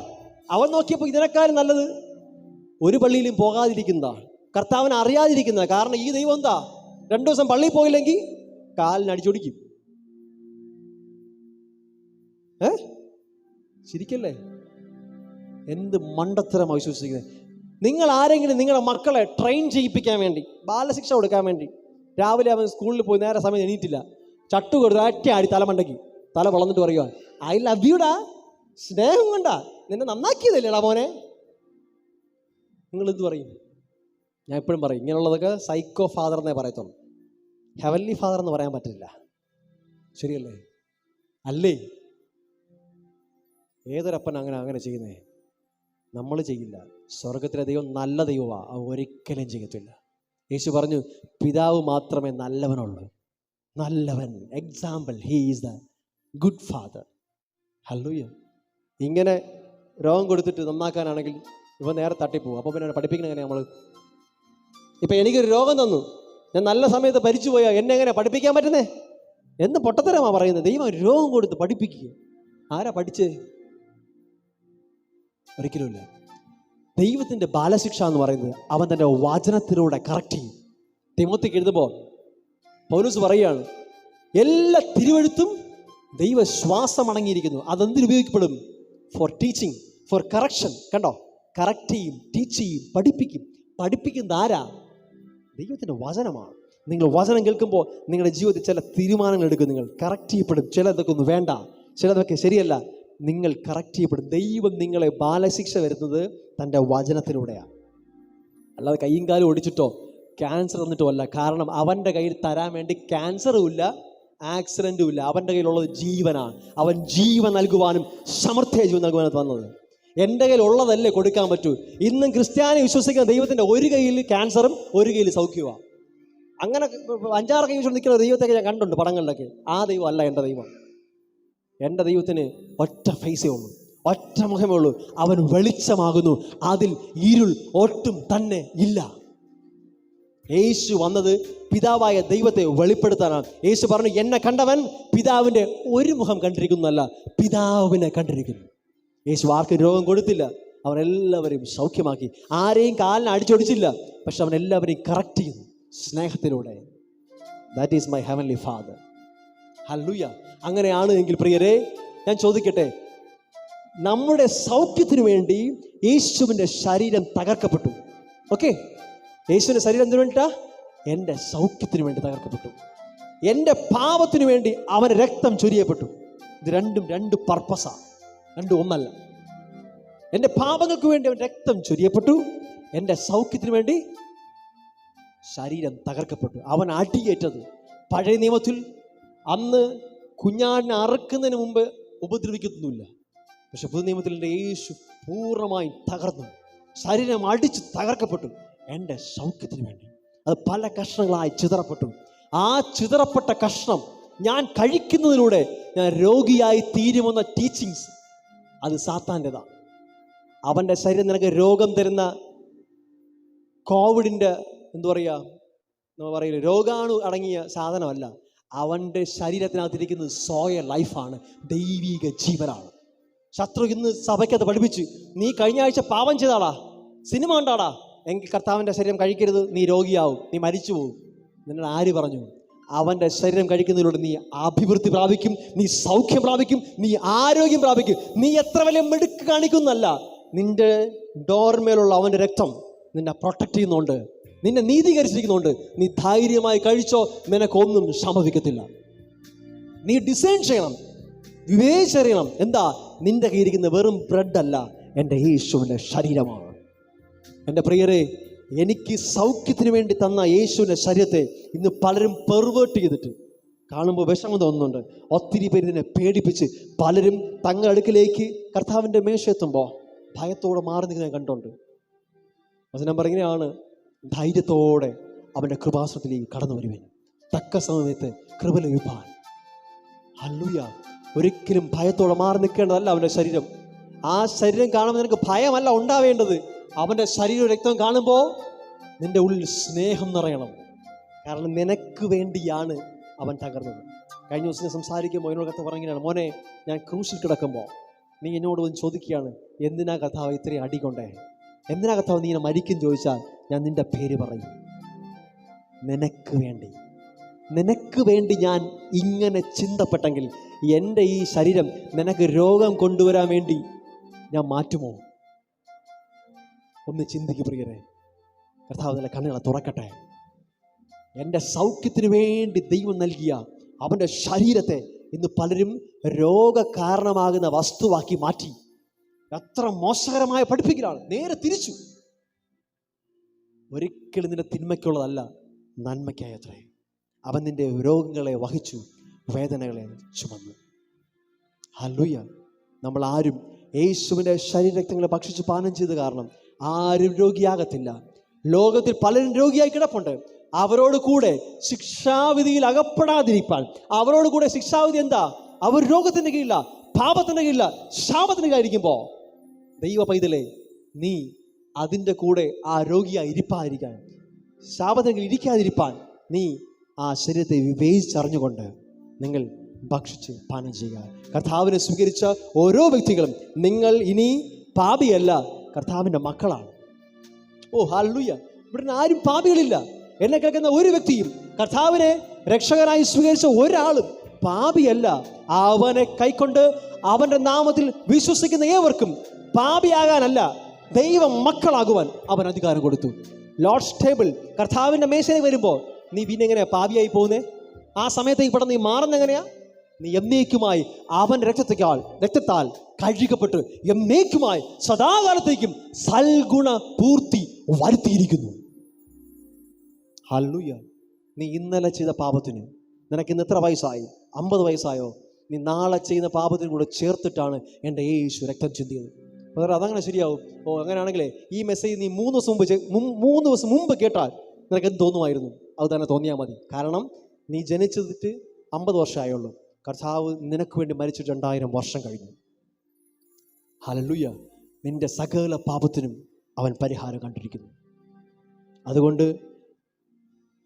Speaker 1: അവൻ നോക്കിയപ്പോൾ ഇതിനേക്കാളും നല്ലത് ഒരു പള്ളിയിലും പോകാതിരിക്കുന്നതാണ്, കർത്താവിനെ അറിയാതിരിക്കുന്നത്. കാരണം ഈ ദൈവം എന്താ, 2 ദിവസം പള്ളിയിൽ പോയില്ലെങ്കിൽ കാലിനടിച്ചൊടിക്കും. ശരിക്കല്ലേ? എന്ത് മണ്ടത്തരമാണ് വിശ്വസിക്കുന്നത്. നിങ്ങൾ ആരെങ്കിലും നിങ്ങളുടെ മക്കളെ ട്രെയിൻ ചെയ്യിപ്പിക്കാൻ വേണ്ടി, ബാലശിക്ഷ കൊടുക്കാൻ വേണ്ടി, രാവിലെ അവൻ സ്കൂളിൽ പോയി നേരെ സമയം എണീറ്റില്ല, ചട്ടു കൊടുത്ത് ആടി തലമണ്ടയ്ക്ക്, തല വളർന്നിട്ട് പറയുക ഐ ലവ് യുടാ, സ്നേഹം കൊണ്ടാ നിന്നെ നന്നാക്കിയതല്ലേടാ മോനെ. നിങ്ങളെന്ത് പറയും? ഞാൻ എപ്പോഴും പറയും, ഇങ്ങനെയുള്ളതൊക്കെ സൈക്കോ ഫാദർ എന്നേ പറയത്തുള്ളൂ, ഹെവൻലി ഫാദർ എന്ന് പറയാൻ പറ്റില്ല. ശരിയല്ലേ? അല്ലേ? ഏതൊരപ്പൻ അങ്ങനെ ചെയ്യുന്നേ? നമ്മൾ ചെയ്യില്ല. സ്വർഗത്തിലെ ദൈവം നല്ല ദൈവമാണ്, അവൻ ഒരിക്കലും ചെയ്യത്തില്ല. യേശു പറഞ്ഞു, പിതാവ് മാത്രമേ നല്ലവനുള്ളൂ. നല്ലവൻ, example, he is the good father. Hallelujah. ഇങ്ങനെ രോഗം കൊടുത്തിട്ട് നന്നാക്കാനാണെങ്കിൽ ഇവ നേരെ തട്ടിപ്പോവും. അപ്പോൾ പിന്നെ പഠിപ്പിക്കണം എങ്ങനെ നമ്മൾ? ഇപ്പം എനിക്കൊരു രോഗം തന്നു, ഞാൻ നല്ല സമയത്ത് ഭരിച്ചു പോയാൽ എന്നെ എങ്ങനെ പഠിപ്പിക്കാൻ പറ്റുന്നേ എന്ന് പൊട്ടത്തരമാണ് പറയുന്നത്. ദൈവം രോഗം കൊടുത്ത് പഠിപ്പിക്കുക. ആരാ പഠിച്ചേ? ഒരിക്കലുമില്ല. ദൈവത്തിൻ്റെ ബാലശിക്ഷ എന്ന് പറയുന്നത് അവൻ തൻ്റെ വചനത്തിലൂടെ കറക്റ്റ് ചെയ്യും. തിമോത്തിക്ക് എഴുതുമ്പോൾ പൗലോസ് പറയുകയാണ്, എല്ലാ തിരുവെഴുത്തും ദൈവശ്വാസം അടങ്ങിയിരിക്കുന്നു. അതെന്തിനു ഉപയോഗിക്കപ്പെടും? For teaching, for correction. കണ്ടോ, കറക്റ്റ് ചെയ്യും, ടീച്ച് ചെയ്യും, പഠിപ്പിക്കും. പഠിപ്പിക്കുന്നത് ആരാ? ദൈവത്തിൻ്റെ വചനമാണ്. നിങ്ങൾ വചനം കേൾക്കുമ്പോൾ നിങ്ങളുടെ ജീവിതത്തിൽ ചില തീരുമാനങ്ങൾ എടുക്കും. നിങ്ങൾ കറക്റ്റ് ചെയ്യപ്പെടും. ചിലതൊക്കെ ഒന്നും വേണ്ട, ചിലതൊക്കെ ശരിയല്ല, നിങ്ങൾ കറക്റ്റ് ചെയ്യപ്പെടും. ദൈവം നിങ്ങളെ ബാലശിക്ഷ വരുന്നത് തൻ്റെ വചനത്തിലൂടെയാണ്. അല്ലാതെ കയ്യും കാലും ഒടിച്ചിട്ടോ ക്യാൻസർ തന്നിട്ടോ അല്ല. കാരണം അവൻ്റെ കയ്യിൽ തരാൻ വേണ്ടി ക്യാൻസറും ഇല്ല, ആക്സിഡൻറ്റും ഇല്ല. അവൻ്റെ കയ്യിലുള്ളത് ജീവനാണ്. അവൻ ജീവൻ നൽകുവാനും സമൃദ്ധിയായ ജീവൻ നൽകുവാനും വന്നത്. എൻ്റെ കയ്യിൽ ഉള്ളതല്ലേ കൊടുക്കാൻ പറ്റൂ. ഇന്നും ക്രിസ്ത്യാനി വിശ്വസിക്കുന്ന ദൈവത്തിൻ്റെ ഒരു കയ്യിൽ ക്യാൻസറും ഒരു കയ്യിൽ സൗഖ്യമാണ്. അങ്ങനെ 5-6 കൈ വിശ്വസിച്ച് നിൽക്കുന്ന ദൈവത്തെയൊക്കെ ഞാൻ കണ്ടുണ്ട് പടങ്ങളിലൊക്കെ. ആ ദൈവം അല്ല എൻ്റെ ദൈവം. എൻ്റെ ദൈവത്തിന് ഒറ്റ ഫേസേ ഉള്ളൂ, ഒറ്റ മുഖമേ ഉള്ളൂ. അവൻ വെളിച്ചമാകുന്നു, അതിൽ ഇരുൾ ഒട്ടും തന്നെ ഇല്ല. യേശു വന്നത് പിതാവായ ദൈവത്തെ വെളിപ്പെടുത്താനാണ്. യേശു പറഞ്ഞു, എന്നെ കണ്ടവൻ പിതാവിൻ്റെ ഒരു മുഖം കണ്ടിരിക്കുന്നല്ല, പിതാവിനെ കണ്ടിരിക്കുന്നു. യേശു ആർക്കും രോഗം കൊടുത്തില്ല, അവൻ എല്ലാവരെയും സൗഖ്യമാക്കി. ആരെയും കാലിന് അടിച്ചൊടിച്ചില്ല, പക്ഷെ അവൻ എല്ലാവരെയും കറക്റ്റ് ചെയ്യുന്നു സ്നേഹത്തിലൂടെ. That is my heavenly Father. Hallelujah. അങ്ങനെയാണ് എങ്കിൽ പ്രിയരെ, ഞാൻ ചോദിക്കട്ടെ, നമ്മുടെ സൗഖ്യത്തിനു വേണ്ടി യേശുവിൻ്റെ ശരീരം തകർക്കപ്പെട്ടു. ഓക്കെ, യേശുവിൻ്റെ ശരീരം എന്തിനു വേണ്ടിയിട്ടാ? എൻ്റെ സൗഖ്യത്തിന് വേണ്ടി തകർക്കപ്പെട്ടു. എൻ്റെ പാപത്തിനു വേണ്ടി അവൻ രക്തം ചൊരിയപ്പെട്ടു. ഇത് രണ്ടും രണ്ട് പർപ്പസാണ്, രണ്ടും ഒന്നല്ല. എൻ്റെ പാപങ്ങൾക്ക് വേണ്ടി അവൻ രക്തം ചൊരിയപ്പെട്ടു, എൻ്റെ സൗഖ്യത്തിന് വേണ്ടി ശരീരം തകർക്കപ്പെട്ടു. അവൻ അടിയേറ്റത് പഴയ നിയമത്തിൽ അന്ന് കുഞ്ഞാടിനെ അറുക്കുന്നതിന് മുമ്പ് ഉപദ്രവിക്കുന്നില്ല. പക്ഷെ പുതിയ നിയമത്തിൽ എൻ്റെ യേശു പൂർണ്ണമായും തകർന്നു, ശരീരം അടിച്ച് തകർക്കപ്പെട്ടു എൻ്റെ സൗഖ്യത്തിന് വേണ്ടി. അത് പല കഷ്ണങ്ങളായി ചിതറപ്പെട്ടു. ആ ചിതറപ്പെട്ട കഷ്ണം ഞാൻ കഴിക്കുന്നതിലൂടെ ഞാൻ രോഗിയായി തീരുമെന്ന ടീച്ചിങ്സ് അത് സാത്താൻ്റെതാണ്. അവൻ്റെ ശരീരം നിനക്ക് രോഗം തരുന്ന കോവിഡിൻ്റെ നമ്മൾ പറയില്ല, രോഗാണു അടങ്ങിയ സാധനമല്ല. അവൻ്റെ ശരീരത്തിനകത്തിരിക്കുന്നത് സോയ ലൈഫാണ്, ദൈവിക ജീവനാണ്. ശത്രു ഇന്ന് സഭയ്ക്കകത്ത് പഠിപ്പിച്ചു, നീ കഴിഞ്ഞ ആഴ്ച പാപം ചെയ്താടാ, സിനിമ കണ്ടാടാ, എങ്കിൽ കർത്താവിൻ്റെ ശരീരം കഴിക്കരുത്, നീ രോഗിയാവും, നീ മരിച്ചു പോകും. നിന്നോട് ആര് പറഞ്ഞു? അവൻ്റെ ശരീരം കഴിക്കുന്നതിലൂടെ നീ അഭിവൃദ്ധി പ്രാപിക്കും, നീ സൗഖ്യം പ്രാപിക്കും, നീ ആരോഗ്യം പ്രാപിക്കും. നീ എത്ര വലിയ മിടുക്ക് കാണിക്കുന്നല്ല, നിന്റെ ഡോർമേലുള്ള അവൻ്റെ രക്തം നിന്നെ പ്രൊട്ടക്ട് ചെയ്യുന്നുണ്ട്, നിന്നെ നീതീകരിച്ചിരിക്കുന്നുണ്ട്. നീ ധൈര്യമായി കഴിച്ചോ, നിനക്കൊന്നും സംഭവിക്കത്തില്ല. നീ ഡിസൈൻ ചെയ്യണം, വിവേചിച്ചറിയണം. എന്താ? നിന്റെ കയ്യിരിക്കുന്ന വെറും ബ്രെഡ് അല്ല, എൻ്റെ യേശുവിൻ്റെ ശരീരമാണ്. എൻ്റെ പ്രിയരെ, എനിക്ക് സൗഖ്യത്തിന് വേണ്ടി തന്ന യേശുവിൻ്റെ ശരീരത്തെ ഇന്ന് പലരും പെർവേർട്ട് ചെയ്തിട്ട് കാണുമ്പോൾ വിഷമം തോന്നുന്നുണ്ട്. ഒത്തിരി പേര് ഇതിനെ പേടിപ്പിച്ച് പലരും തങ്ങളുടെ അടുക്കിലേക്ക് കർത്താവിൻ്റെ മേശയെത്തുമ്പോൾ ഭയത്തോടെ മാറി നിൽക്കുന്നത് കണ്ടുണ്ട്. വചനം പറയുകയാണ്, ധൈര്യത്തോടെ അവൻ്റെ കൃപാസനത്തിലേക്ക് കടന്നു വരുവാൻ, തക്ക സമയത്ത് കൃപ ലഭിപ്പാൻ. ഹല്ലേലൂയ. ഒരിക്കലും ഭയത്തോടെ മാറി നിൽക്കേണ്ടതല്ല അവൻ്റെ ശരീരം. ആ ശരീരം കാണുമ്പോൾ നിനക്ക് ഭയമല്ല ഉണ്ടാവേണ്ടത്. അവൻ്റെ ശരീരവും രക്തവും കാണുമ്പോൾ നിൻ്റെ ഉള്ളിൽ സ്നേഹം നിറയണം. കാരണം നിനക്ക് വേണ്ടിയാണ് അവൻ തകർന്നത്. കഴിഞ്ഞ ദിവസം സംസാരിക്കുമ്പോൾ എന്നോട് കഥ പറയുകയാണ്, മോനെ, ഞാൻ ക്രൂശിൽ കിടക്കുമ്പോൾ നീ എന്നോട് വന്ന് ചോദിക്കുകയാണ്, എന്തിനാ കഥാവ് ഇത്രയും അടികൊണ്ടേ, എന്തിനാ കഥാവ് നീ ഇങ്ങനെ മരിക്കും ചോദിച്ചാൽ ഞാൻ നിൻ്റെ പേര് പറയും. നിനക്ക് വേണ്ടി ഞാൻ ഇങ്ങനെ ചിന്തപ്പെട്ടെങ്കിൽ എൻ്റെ ഈ ശരീരം നിനക്ക് രോഗം കൊണ്ടുവരാൻ വേണ്ടി ഞാൻ മാറ്റുമോ? ഒന്ന് ചിന്തിക്ക് പ്രിയരെ. കർത്താവ് നല്ല കണ്ണുകളെ തുറക്കട്ടെ. എൻ്റെ സൗഖ്യത്തിന് വേണ്ടി ദൈവം നൽകിയ അവൻ്റെ ശരീരത്തെ ഇന്ന് പലരും രോഗകാരണമാകുന്ന വസ്തുവാക്കി മാറ്റി. എത്ര മോശകരമായ പഠിപ്പിക്കലാണ്. നേരെ തിരിച്ചു. ഒരിക്കലും നിന്റെ തിന്മയ്ക്കുള്ളതല്ല, നന്മയ്ക്കായത്രേ. അവൻ നിന്റെ രോഗങ്ങളെ വഹിച്ചു, വേദനകളെ ചുമന്നു. ഹല്ലേലൂയ. നമ്മൾ ആരും യേശുവിൻ്റെ ശരീരരക്തങ്ങളെ ഭക്ഷിച്ച് പാനം ചെയ്ത് കാരണം ആരും രോഗിയാകത്തില്ല. ലോകത്തിൽ പലരും രോഗിയായി കിടപ്പുണ്ട്. അവരോട് കൂടെ ശിക്ഷാവിധിയിൽ അകപ്പെടാതിരിക്കാൻ, അവരോട് കൂടെ ശിക്ഷാവിധി എന്താ? അവർ രോഗത്തിൻ്റെ കീഴില്ല, പാപത്തിൻ്റെ കീഴില്ല, ശാപത്തിൻ്റെ കീഴിലായിരിക്കുമ്പോൾ ദൈവ പൈതലേ, നീ അതിൻ്റെ കൂടെ ആ രോഗിയായി ഇരിപ്പാതിരിക്കാൻ, ശാപത്തിൻ്റെ കീഴിൽ ഇരിക്കാതിരിപ്പാൻ നീ ആ ശരീരത്തെ വിവേചിച്ചറിഞ്ഞുകൊണ്ട് നിങ്ങൾ ഭക്ഷിച്ച് പാനം ചെയ്യുക. കർത്താവിനെ സ്വീകരിച്ച ഓരോ വ്യക്തികളും നിങ്ങൾ ഇനി പാപിയല്ല, കർത്താവിൻ്റെ മക്കളാണ്. ഓ ഹല്ലേലൂയ. ഇവിടെ ആരും പാപികളില്ല. എന്നെ കേൾക്കുന്ന ഒരു വ്യക്തിയും, കർത്താവിനെ രക്ഷകനായി സ്വീകരിച്ച ഒരാളും പാപിയല്ല. അവനെ കൈക്കൊണ്ട് അവൻ്റെ നാമത്തിൽ വിശ്വസിക്കുന്ന ഏവർക്കും പാപിയാകാനല്ല, ദൈവ മക്കളാകുവാൻ അവൻ അധികാരം കൊടുത്തു. ലോർഡ്സ് ടേബിൾ, കർത്താവിൻ്റെ മേശയിൽ വരുമ്പോൾ നീ പിന്നെ എങ്ങനെയാ പാപിയായി പോകുന്നേ? ആ സമയത്തേക്ക് പെട്ടെന്ന് നീ മാറുന്നെങ്ങനെയാ? നീ എന്നേക്കുമായി അവൻ രക്തത്താൽ കഴുകപ്പെട്ട് എന്നേക്കുമായി സദാകാലത്തേക്കും സൽഗുണ പൂർത്തി വരുത്തിയിരിക്കുന്നു. ഹല്ലേലൂയ. നീ ഇന്നലെ ചെയ്ത പാപത്തിന് നിനക്ക് ഇന്ന് എത്ര വയസ്സായി? 50 വയസ്സായോ? നീ നാളെ ചെയ്യുന്ന പാപത്തിന് കൂടെ ചേർത്തിട്ടാണ് എൻ്റെ യേശു രക്തം ചിന്തിയത്. അപ്പോൾ അതങ്ങനെ ശരിയാവും? ഓ, അങ്ങനെയാണെങ്കിലേ ഈ മെസ്സേജ് നീ 3 ദിവസം മുമ്പ് കേട്ടാൽ നിനക്ക് എന്ത് തോന്നുമായിരുന്നു? അത് തന്നെ തോന്നിയാൽ മതി. കാരണം നീ ജനിച്ചിട്ട് 50 വർഷമായുള്ളൂ. കർത്താവ് നിനക്ക് വേണ്ടി മരിച്ചിട്ട് 2000 വർഷം കഴിഞ്ഞു. ഹല്ലേലൂയ. നിന്റെ സകല പാപത്തിനും അവൻ പരിഹാരം കണ്ടിരിക്കുന്നു. അതുകൊണ്ട്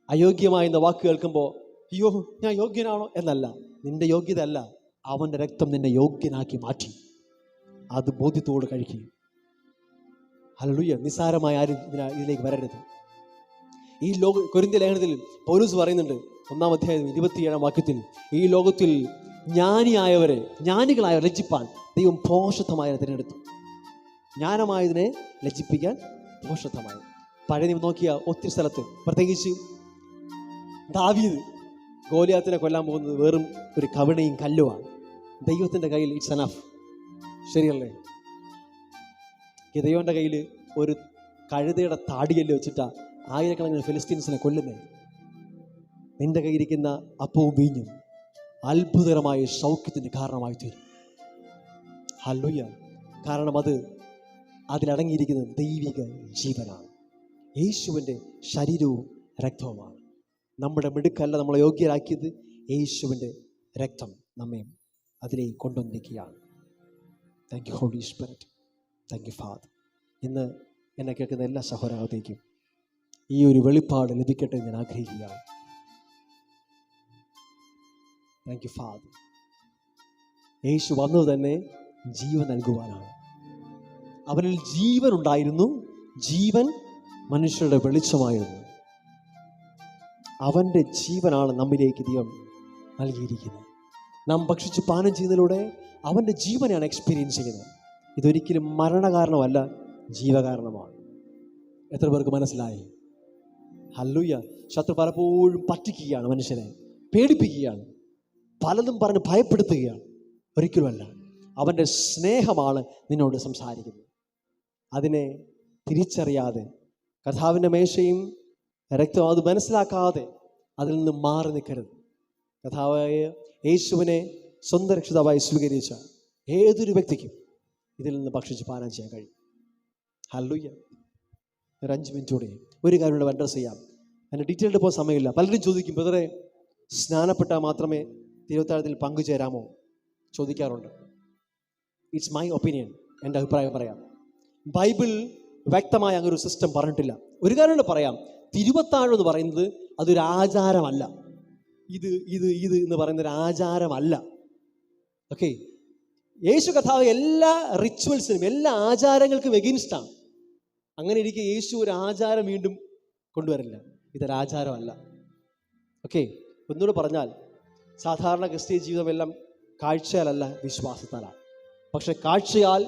Speaker 1: അയോഗ്യമായ വാക്ക് കേൾക്കുമ്പോൾ അയ്യോ ഞാൻ യോഗ്യനാണോ എന്നല്ല, നിന്റെ യോഗ്യത അല്ല, അവൻ്റെ രക്തം നിന്നെ യോഗ്യനാക്കി മാറ്റി. അത് ബോധ്യത്തോട് കഴിക്കുക. ഹല്ലേലൂയ. നിസ്സാരമായ ആരും ഇതിലേക്ക് വരരുത്. ഈ കൊരിന്ത്യ ലേഖനത്തിൽ പൗലോസ് പറയുന്നുണ്ട്, 1-ാം അധ്യായം 27-ാം വാക്യത്തിൽ, ഈ ലോകത്തിൽ ജ്ഞാനികളായവരെ ലജ്ജിപ്പാൻ ദൈവം ഭോഷത്വമായതിനെ തിരഞ്ഞെടുത്തു. ജ്ഞാനമായതിനെ ലജ്ജിപ്പിക്കാൻ ഭോഷത്വമായത്. പഴയ നിയമം നോക്കിയ ഒത്തിരി സ്ഥലത്ത്, പ്രത്യേകിച്ച് ദാവീദ് ഗോലിയാത്തിനെ കൊല്ലാൻ പോകുന്നത് വെറും ഒരു കവിണയും കല്ലുമാണ്. ദൈവത്തിൻ്റെ കയ്യിൽ ഇറ്റ്സ് എനഫ്. ശരിയല്ലേ? ഗിദെയോന്റെ കയ്യിൽ ഒരു കഴുതയുടെ താടിയല് വെച്ചിട്ടാ ആയിരക്കണക്കിന് ഫിലിസ്തീൻസിനെ കൊല്ലുന്നേ. നിന്റെ കയ്യിരിക്കുന്ന അപ്പവും വീഞ്ഞും അത്ഭുതകരമായ സൗഖ്യത്തിന് കാരണമായി തീരും. ഹല്ലേലൂയ. കാരണം അതിലടങ്ങിയിരിക്കുന്നത് ദൈവിക ജീവനാണ്. യേശുവിൻ്റെ ശരീരവും രക്തവുമാണ്. നമ്മുടെ മിടുക്കല്ല നമ്മളെ യോഗ്യരാക്കിയത്, യേശുവിൻ്റെ രക്തം നമ്മെ അതിലേക്ക് കൊണ്ടുവന്നിരിക്കുകയാണ്. Thank you Holy Spirit. Thank you Father. ഇന്ന് എന്നെ കേൾക്കുന്ന എല്ലാ സഹോദരങ്ങൾക്കും ഈ ഒരു വെളിപ്പാട് ലഭിക്കട്ടെ ഞാൻ ആഗ്രഹിക്കുകയാണ്. Thank you Father. യേശു വന്നത് തന്നെ ജീവൻ നൽകുവാനാണ്. അവനിൽ ജീവൻ ഉണ്ടായിരുന്നു, ജീവൻ മനുഷ്യരുടെ വെളിച്ചമായിരുന്നു. അവൻ്റെ ജീവനാണ് നമ്മിലേക്ക് ദൈവം നൽകിയിരിക്കുന്നത്. നാം ഭക്ഷിച്ച് പാനം ചെയ്യുന്നതിലൂടെ അവൻ്റെ ജീവനെയാണ് എക്സ്പീരിയൻസ് ചെയ്യുന്നത്. ഇതൊരിക്കലും മരണകാരണമല്ല, ജീവകാരണമാണ്. എത്ര പേർക്ക് മനസ്സിലായി? ഹല്ലേലൂയ. ശത്രു പലപ്പോഴും പറ്റിക്കുകയാണ്, മനുഷ്യനെ പേടിപ്പിക്കുകയാണ്, പലതും പറഞ്ഞ് ഭയപ്പെടുത്തുകയാണ്. ഒരിക്കലുമല്ല. അവൻ്റെ സ്നേഹമാണ് നിന്നോട് സംസാരിക്കുന്നത്. അതിനെ തിരിച്ചറിയാതെ, കർത്താവിൻ്റെ മേശയും രക്തം അത് മനസ്സിലാക്കാതെ അതിൽ നിന്ന് മാറി നിൽക്കരുത്. കർത്താവായ യേശുവിനെ സ്വന്തം രക്ഷിതാവായി സ്വീകരിച്ച ഏതൊരു വ്യക്തിക്കും ഇതിൽ നിന്ന് ഭക്ഷിച്ച് പാനം ചെയ്യാൻ കഴിയും. ഹല്ലേലൂയ. ഒരു 5 മിനിറ്റ് കൂടെ ഒരു കാര്യം കൂടെ അഡ്രസ് ചെയ്യാം. അതിൻ്റെ ഡീറ്റെയിൽഡ് പോകാൻ സമയമില്ല. പലരും ചോദിക്കും, ബ്രദറെ സ്നാനപ്പെട്ടാൽ മാത്രമേ തിരുവത്താഴത്തിൽ പങ്കുചേരാമോ? ചോദിക്കാറുണ്ട്. It's my opinion. എൻ്റെ അഭിപ്രായം പറയാം. ബൈബിൾ വ്യക്തമായ അങ്ങനെ ഒരു സിസ്റ്റം പറഞ്ഞിട്ടില്ല. ഒരു കാര്യം കൂടെ പറയാം. തിരുവത്താഴം എന്ന് പറയുന്നത് അതൊരു ആചാരമല്ല. ഇത് എന്ന് പറയുന്ന ഒരു ആചാരമല്ല. ഓക്കെ. യേശു കർത്താവ് എല്ലാ റിച്വൽസിനും എല്ലാ ആചാരങ്ങൾക്കും എഗെയിൻസ്റ്റാണ്. അങ്ങനെ ഇരിക്കെ യേശു ഒരു ആചാരം വീണ്ടും കൊണ്ടുവരില്ല. ഇതൊരാചാരമല്ല. ഓക്കെ. ഒന്നുകൂടെ പറഞ്ഞാൽ, സാധാരണ ക്രിസ്തീയ ജീവിതമെല്ലാം കാഴ്ചയാലല്ല, വിശ്വാസത്താലാണ്. പക്ഷെ കാഴ്ചയാൽ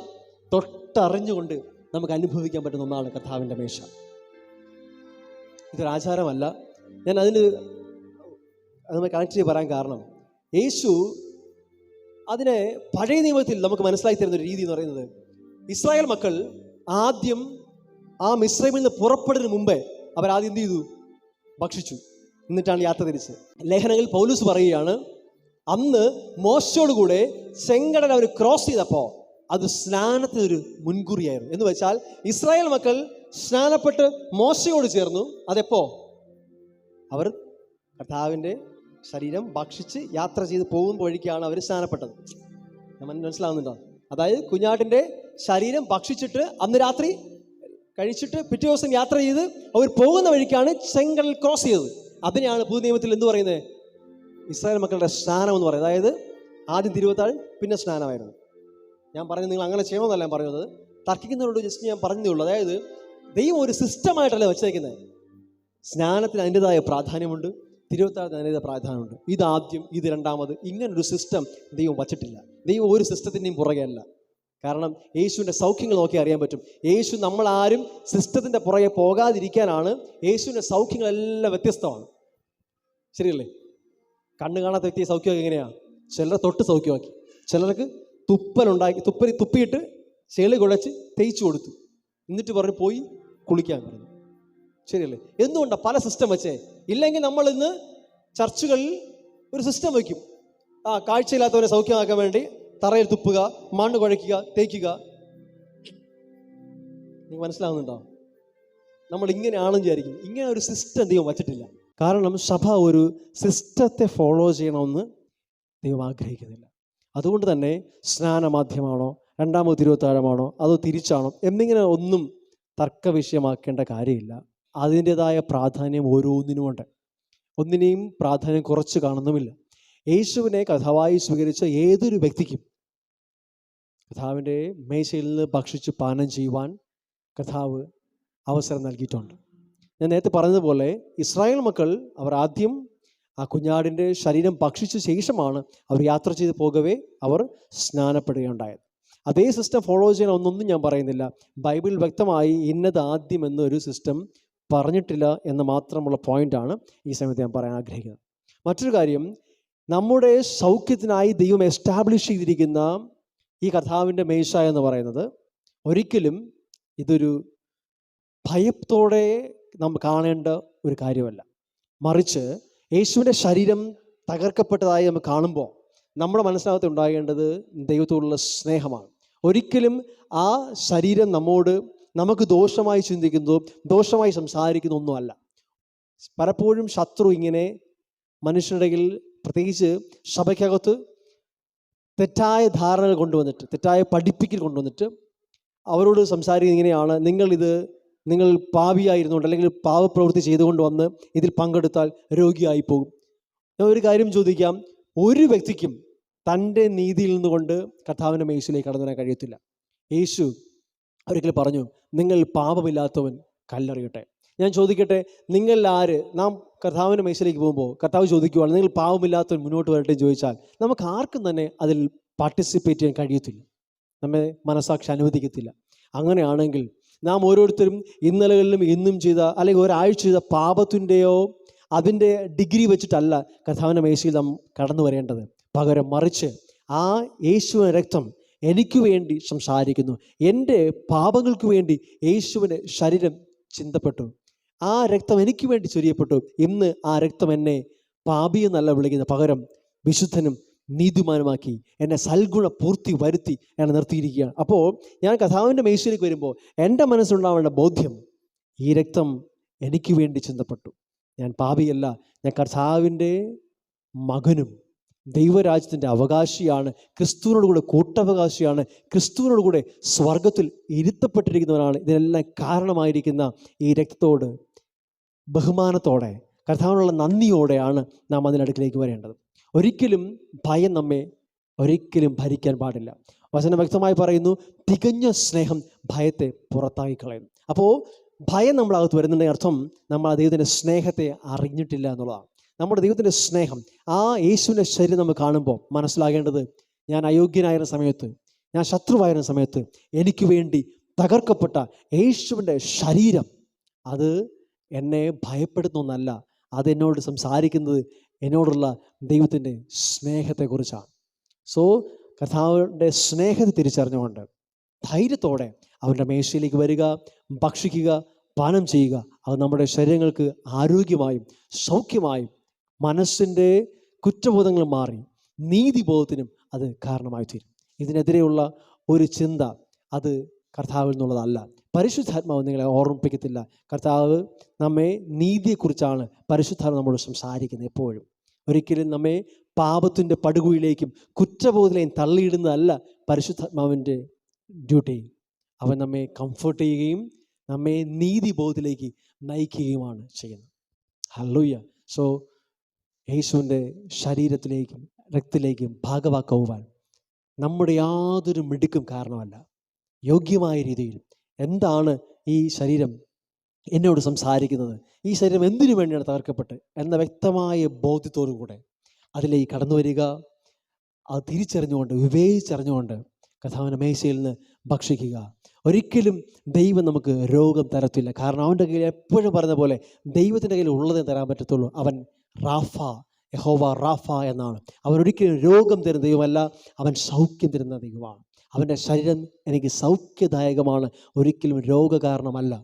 Speaker 1: തൊട്ടറിഞ്ഞുകൊണ്ട് നമുക്ക് അനുഭവിക്കാൻ പറ്റുന്ന ഒന്നാണ് കർത്താവിൻ്റെ മേശ. ഇതൊരാചാരമല്ല. ഞാൻ അതുമായി കണക്ട് ചെയ്ത് പറയാൻ കാരണം, യേശു അതിനെ പഴയ നിയമത്തിൽ നമുക്ക് മനസ്സിലാക്കി തരുന്ന ഒരു രീതി എന്ന് പറയുന്നത്, ഇസ്രായേൽ മക്കൾ ആദ്യം ആ മിസ്രൈമിൽ നിന്ന് പുറപ്പെടുന്നതിന് മുമ്പേ അവരാദ്യം എന്ത് ചെയ്തു? ഭക്ഷിച്ചു. എന്നിട്ടാണ് യാത്ര തിരിച്ചത്. ലേഖനങ്ങളിൽ പൗലോസ് പറയുകയാണ്, അന്ന് മോശയോടുകൂടെ ചെങ്കടൽ അവർ ക്രോസ് ചെയ്തപ്പോൾ അത് സ്നാനത്തിനൊരു മുൻകുറിയായിരുന്നു. എന്ന് വെച്ചാൽ ഇസ്രായേൽ മക്കൾ സ്നാനപ്പെട്ട് മോശയോട് ചേർന്നു. അതെപ്പോ അവർ കർത്താവിൻ്റെ ശരീരം ഭക്ഷിച്ച് യാത്ര ചെയ്ത് പോകുമ്പോൾ വഴിക്കാണ് അവർ സ്നാനപ്പെട്ടത്. മനസ്സിലാവുന്നുണ്ടോ? അതായത് കുഞ്ഞാട്ടിൻ്റെ ശരീരം ഭക്ഷിച്ചിട്ട് അന്ന് രാത്രി കഴിച്ചിട്ട് പിറ്റേ ദിവസം യാത്ര ചെയ്ത് അവർ പോകുന്ന വഴിക്കാണ് ചെങ്കടൽ ക്രോസ് ചെയ്തത്. അതിനെയാണ് പുതിയ നിയമത്തിൽ എന്ത് പറയുന്നത്? ഇസ്രായേൽ മക്കളുടെ സ്നാനം എന്ന് പറയുന്നത്. അതായത് ആദ്യം തിരുവത്താൾ, പിന്നെ സ്നാനമായിരുന്നു. ഞാൻ പറഞ്ഞത് നിങ്ങൾ അങ്ങനെ ചെയ്യണമെന്നല്ല ഞാൻ പറയുന്നത്, തർക്കിക്കുന്നവരോട് ജസ്റ്റ് ഞാൻ പറഞ്ഞതേ ഉള്ളൂ. അതായത് ദൈവം ഒരു സിസ്റ്റമായിട്ടല്ല വെച്ചേക്കുന്നത്. സ്നാനത്തിന് അതിൻ്റെതായ പ്രാധാന്യമുണ്ട്, തിരുവത്താഴത്തിന് അതിൻ്റെതായ പ്രാധാന്യമുണ്ട്. ഇതാദ്യം, ഇത് രണ്ടാമത്, ഇങ്ങനൊരു സിസ്റ്റം ദൈവം വച്ചിട്ടില്ല. ദൈവം ഒരു സിസ്റ്റത്തിൻ്റെയും പുറകെയല്ല. കാരണം യേശുവിൻ്റെ സൗഖ്യങ്ങൾ നോക്കി അറിയാൻ പറ്റും. യേശു നമ്മളാരും സിസ്റ്റത്തിൻ്റെ പുറകെ പോകാതിരിക്കാനാണ്. യേശുവിൻ്റെ സൗഖ്യങ്ങളെല്ലാം വ്യത്യസ്തമാണ്. ശരിയല്ലേ? കണ്ണ് കാണാത്ത വ്യക്തിയെ സൗഖ്യമാക്കി എങ്ങനെയാണ്? ചിലരെ തൊട്ട് സൗഖ്യമാക്കി, ചിലർക്ക് തുപ്പിയിട്ട് ചെളി കുഴച്ച് തേച്ചു കൊടുത്തു, എന്നിട്ട് പറഞ്ഞു പോയി കുളിക്കാൻ പറഞ്ഞു. ശരിയല്ലേ? എന്തുകൊണ്ടാണ് പല സിസ്റ്റം വെച്ചേ? ഇല്ലെങ്കിൽ നമ്മൾ ഇന്ന് ചർച്ചുകളിൽ ഒരു സിസ്റ്റം വയ്ക്കും. കാഴ്ചയില്ലാത്തവരെ സൗഖ്യമാക്കാൻ വേണ്ടി തറയിൽ തുപ്പുക, മണ്ണ് കുഴയ്ക്കുക, തേക്കുക. നിങ്ങൾക്ക് മനസ്സിലാവുന്നുണ്ടോ? നമ്മൾ ഇങ്ങനെയാണെന്ന് വിചാരിക്കും. ഇങ്ങനെ ഒരു സിസ്റ്റം ദൈവം വച്ചിട്ടില്ല. കാരണം സഭ ഒരു സിസ്റ്റത്തെ ഫോളോ ചെയ്യണമെന്ന് ദൈവം ആഗ്രഹിക്കുന്നില്ല. അതുകൊണ്ട് തന്നെ സ്നാനമാധ്യമാണോ, രണ്ടാമത് തിരുവത്താഴമാണോ, അതോ തിരിച്ചാണോ എന്നിങ്ങനെ ഒന്നും തർക്ക വിഷയമാക്കേണ്ട കാര്യമില്ല. അതിൻ്റെതായ പ്രാധാന്യം ഓരോന്നിനുമുണ്ട്. ഒന്നിനെയും പ്രാധാന്യം കുറച്ച് കാണുന്നുമില്ല. യേശുവിനെ കർത്താവായി സ്വീകരിച്ച ഏതൊരു വ്യക്തിക്കും കർത്താവിൻ്റെ മേശയിൽ നിന്ന് ഭക്ഷിച്ച് പാനം ചെയ്യുവാൻ കർത്താവ് അവസരം നൽകിയിട്ടുണ്ട്. ഞാൻ നേരത്തെ പറഞ്ഞതുപോലെ ഇസ്രായേൽ മക്കൾ അവർ ആദ്യം ആ കുഞ്ഞാടിൻ്റെ ശരീരം ഭക്ഷിച്ച ശേഷമാണ് അവർ യാത്ര ചെയ്ത് പോകവേ അവർ സ്നാനപ്പെടുകയുണ്ടായത്. അതേ സിസ്റ്റം ഫോളോ ചെയ്യണം ഒന്നൊന്നും ഞാൻ പറയുന്നില്ല. ബൈബിൾ വ്യക്തമായി ഇന്നത് ആദ്യം എന്നൊരു സിസ്റ്റം പറഞ്ഞിട്ടില്ല എന്ന് മാത്രമുള്ള പോയിൻ്റാണ് ഈ സമയത്ത് ഞാൻ പറയാൻ ആഗ്രഹിക്കുന്നത്. മറ്റൊരു കാര്യം, നമ്മുടെ സൗഖ്യത്തിനായി ദൈവം എസ്റ്റാബ്ലിഷ് ചെയ്തിരിക്കുന്ന ഈ കർത്താവിൻ്റെ മേശ എന്ന് പറയുന്നത് ഒരിക്കലും ഇതൊരു ഭയത്തോടെ നാം കാണേണ്ട ഒരു കാര്യമല്ല. മറിച്ച് യേശുവിൻ്റെ ശരീരം തകർക്കപ്പെട്ടതായി നമ്മൾ കാണുമ്പോൾ നമ്മുടെ മനസ്സിനകത്ത് ഉണ്ടാകേണ്ടത് ദൈവത്തോടുള്ള സ്നേഹമാണ്. ഒരിക്കലും ആ ശരീരം നമുക്ക് ദോഷമായി ചിന്തിക്കുന്നതോ ദോഷമായി സംസാരിക്കുന്നതോ ഒന്നുമല്ല. പലപ്പോഴും ശത്രു ഇങ്ങനെ മനുഷ്യരുടെ ഇടയിൽ, പ്രത്യേകിച്ച് സഭയ്ക്കകത്ത് തെറ്റായ ധാരണകൾ കൊണ്ടുവന്നിട്ട്, തെറ്റായ പഠിപ്പിക്കൽ കൊണ്ടുവന്നിട്ട് അവരോട് സംസാരിക്കുന്നത് ഇങ്ങനെയാണ്: നിങ്ങൾ പാപിയായിരുന്നുകൊണ്ട് അല്ലെങ്കിൽ പാവപ്രവൃത്തി ചെയ്തുകൊണ്ട് വന്ന് ഇതിൽ പങ്കെടുത്താൽ രോഗിയായി പോകും. ഞാൻ ഒരു കാര്യം ചോദിക്കാം, ഒരു വ്യക്തിക്കും തൻ്റെ നീതിയിൽ നിന്നുകൊണ്ട് കർത്താവിൻ്റെ മേശയിലേക്ക് കടന്നു വരാൻ കഴിയത്തില്ല. യേശു ഒരിക്കൽ പറഞ്ഞു, നിങ്ങൾ പാപമില്ലാത്തവൻ കല്ലെറിയട്ടെ. ഞാൻ ചോദിക്കട്ടെ, നിങ്ങൾ ആര്? നാം കർത്താവിൻ്റെ മേശയിലേക്ക് പോകുമ്പോൾ കർത്താവ് ചോദിക്കുവാണ്, നിങ്ങൾ പാപമില്ലാത്തവൻ മുന്നോട്ട് വരട്ടെ ചോദിച്ചാൽ നമുക്ക് ആർക്കും തന്നെ അതിൽ പാർട്ടിസിപ്പേറ്റ് ചെയ്യാൻ കഴിയത്തില്ല. നമ്മെ മനസാക്ഷി അനുവദിക്കത്തില്ല. അങ്ങനെയാണെങ്കിൽ നാം ഓരോരുത്തരും ഇന്നലകളിലും ഇന്നും ചെയ്ത അല്ലെങ്കിൽ ഒരാഴ്ച ചെയ്ത പാപത്തിൻ്റെയോ അതിൻ്റെ ഡിഗ്രി വെച്ചിട്ടല്ല കർത്താവിൻ്റെ മേശയിൽ നാം കടന്നു വരേണ്ടത്. പകരം മറിച്ച് ആ യേശുവിൻ്റെ രക്തം എനിക്ക് വേണ്ടി സംസാരിക്കുന്നു. എൻ്റെ പാപങ്ങൾക്ക് വേണ്ടി യേശുവിൻ്റെ ശരീരം ചിന്തപ്പെട്ടു. ആ രക്തം എനിക്ക് വേണ്ടി ചൊരിയപ്പെട്ടു. ഇന്ന് ആ രക്തം എന്നെ പാപിയെന്നല്ല വിളിക്കുന്നത്, പകരം വിശുദ്ധനും നീതിമാനുമാക്കി എന്നെ സൽഗുണ പൂർത്തി വരുത്തി എന്നെ നിർത്തിയിരിക്കുകയാണ്. അപ്പോൾ ഞാൻ കർത്താവിൻ്റെ മേശയിലേക്ക് വരുമ്പോൾ എൻ്റെ മനസ്സിലുണ്ടാവേണ്ട ബോധ്യം, ഈ രക്തം എനിക്ക് വേണ്ടി ചിന്തപ്പെട്ടു. ഞാൻ പാപിയല്ല, ഞാൻ കർത്താവിൻ്റെ മകനും ദൈവരാജ്യത്തിൻ്റെ അവകാശിയാണ്, ക്രിസ്തുവിനോടുകൂടെ കൂട്ടവകാശിയാണ്, ക്രിസ്തുവിനോടുകൂടെ സ്വർഗത്തിൽ ഇരുത്തപ്പെട്ടിരിക്കുന്നവനാണ്. ഇതിനെല്ലാം കാരണമായിരിക്കുന്ന ഈ രക്തത്തോട് ബഹുമാനത്തോടെ, കർത്താവിനുള്ള നന്ദിയോടെയാണ് നാം അതിനടുക്കിലേക്ക് വരേണ്ടത്. ഒരിക്കലും ഭയം നമ്മെ ഒരിക്കലും ഭരിക്കാൻ പാടില്ല. വചനം വ്യക്തമായി പറയുന്നു, തികഞ്ഞ സ്നേഹം ഭയത്തെ പുറത്താക്കി കളയുന്നു. അപ്പോൾ ഭയം നമ്മളകത്ത് വരുന്നുണ്ടെങ്കിൽ അർത്ഥം നമ്മൾ ആ ദൈവത്തിൻ്റെ സ്നേഹത്തെ അറിഞ്ഞിട്ടില്ല എന്നുള്ളതാണ്. നമ്മുടെ ദൈവത്തിൻ്റെ സ്നേഹം, ആ യേശുവിൻ്റെ ശരീരം നമ്മൾ കാണുമ്പോൾ മനസ്സിലാകേണ്ടത്, ഞാൻ അയോഗ്യനായിരുന്ന സമയത്ത്, ഞാൻ ശത്രുവായിരുന്ന സമയത്ത് എനിക്ക് വേണ്ടി തകർക്കപ്പെട്ട യേശുവിൻ്റെ ശരീരം അത് എന്നെ ഭയപ്പെടുന്ന ഒന്നല്ല. അതെന്നോട് സംസാരിക്കുന്നത് എന്നോടുള്ള ദൈവത്തിൻ്റെ സ്നേഹത്തെക്കുറിച്ചാണ്. സോ കർത്താവിൻ്റെ സ്നേഹത്തെ തിരിച്ചറിഞ്ഞുകൊണ്ട് ധൈര്യത്തോടെ അവരുടെ മേശയിലേക്ക് വരിക, ഭക്ഷിക്കുക, പാനം ചെയ്യുക. അത് നമ്മുടെ ശരീരങ്ങൾക്ക് ആരോഗ്യമായും സൗഖ്യമായും മനസ്സിൻ്റെ കുറ്റബോധങ്ങൾ മാറി നീതിബോധത്തിനും അത് കാരണമായി തീരും. ഇതിനെതിരെയുള്ള ഒരു ചിന്ത അത് കർത്താവിൽ നിന്നുള്ളതല്ല. പരിശുദ്ധാത്മാവ് നിങ്ങളെ ഓർമ്മിപ്പിക്കത്തില്ല. കർത്താവ് നമ്മെ നീതിയെക്കുറിച്ചാണ് പരിശുദ്ധാത്മാവ് നമ്മോട് സംസാരിക്കുന്നത് എപ്പോഴും. ഒരിക്കലും നമ്മെ പാപത്തിൻ്റെ പടുകുഴിയിലേക്കും കുറ്റബോധത്തിലേക്കും തള്ളിയിടുന്നതല്ല പരിശുദ്ധാത്മാവിൻ്റെ ഡ്യൂട്ടി. അവൻ നമ്മെ കംഫർട്ട് ചെയ്യുകയും നമ്മെ നീതിബോധത്തിലേക്ക് നയിക്കുകയുമാണ് ചെയ്യുന്നത്. ഹല്ലേലൂയ. സോ യേശുവിൻ്റെ ശരീരത്തിലേക്കും രക്തത്തിലേക്കും ഭാഗവാക്കാവുവാൻ നമ്മുടെ യാതൊരു മിടുക്കും കാരണമല്ല. യോഗ്യമായ രീതിയിൽ എന്താണ് ഈ ശരീരം എന്നോട് സംസാരിക്കുന്നത്, ഈ ശരീരം എന്തിനു വേണ്ടിയാണ് തകർക്കപ്പെട്ട് എന്ന വ്യക്തമായ ബോധ്യത്തോടു കൂടെ അതിലേക്ക് കടന്നു വരിക. അത് തിരിച്ചറിഞ്ഞുകൊണ്ട് വിവേചിച്ചറിഞ്ഞുകൊണ്ട് കർത്താവിൻ്റെ മേശയിൽ നിന്ന് ഭക്ഷിക്കുക. ഒരിക്കലും ദൈവം നമുക്ക് രോഗം തരത്തില്ല. കാരണം അവൻ്റെ കയ്യിൽ എപ്പോഴും പറഞ്ഞ പോലെ ദൈവത്തിൻ്റെ കയ്യിൽ ഉള്ളതേ തരാൻ പറ്റത്തുള്ളൂ. അവൻ റാഫ, യഹോവ റാഫ എന്നാണ്. അവൻ ഒരിക്കലും രോഗം തരുന്ന ദൈവമല്ല, അവൻ സൗഖ്യം തരുന്ന ദൈവമാണ്. അവൻ്റെ ശരീരം എനിക്ക് സൗഖ്യദായകമാണ്, ഒരിക്കലും രോഗകാരണമല്ല.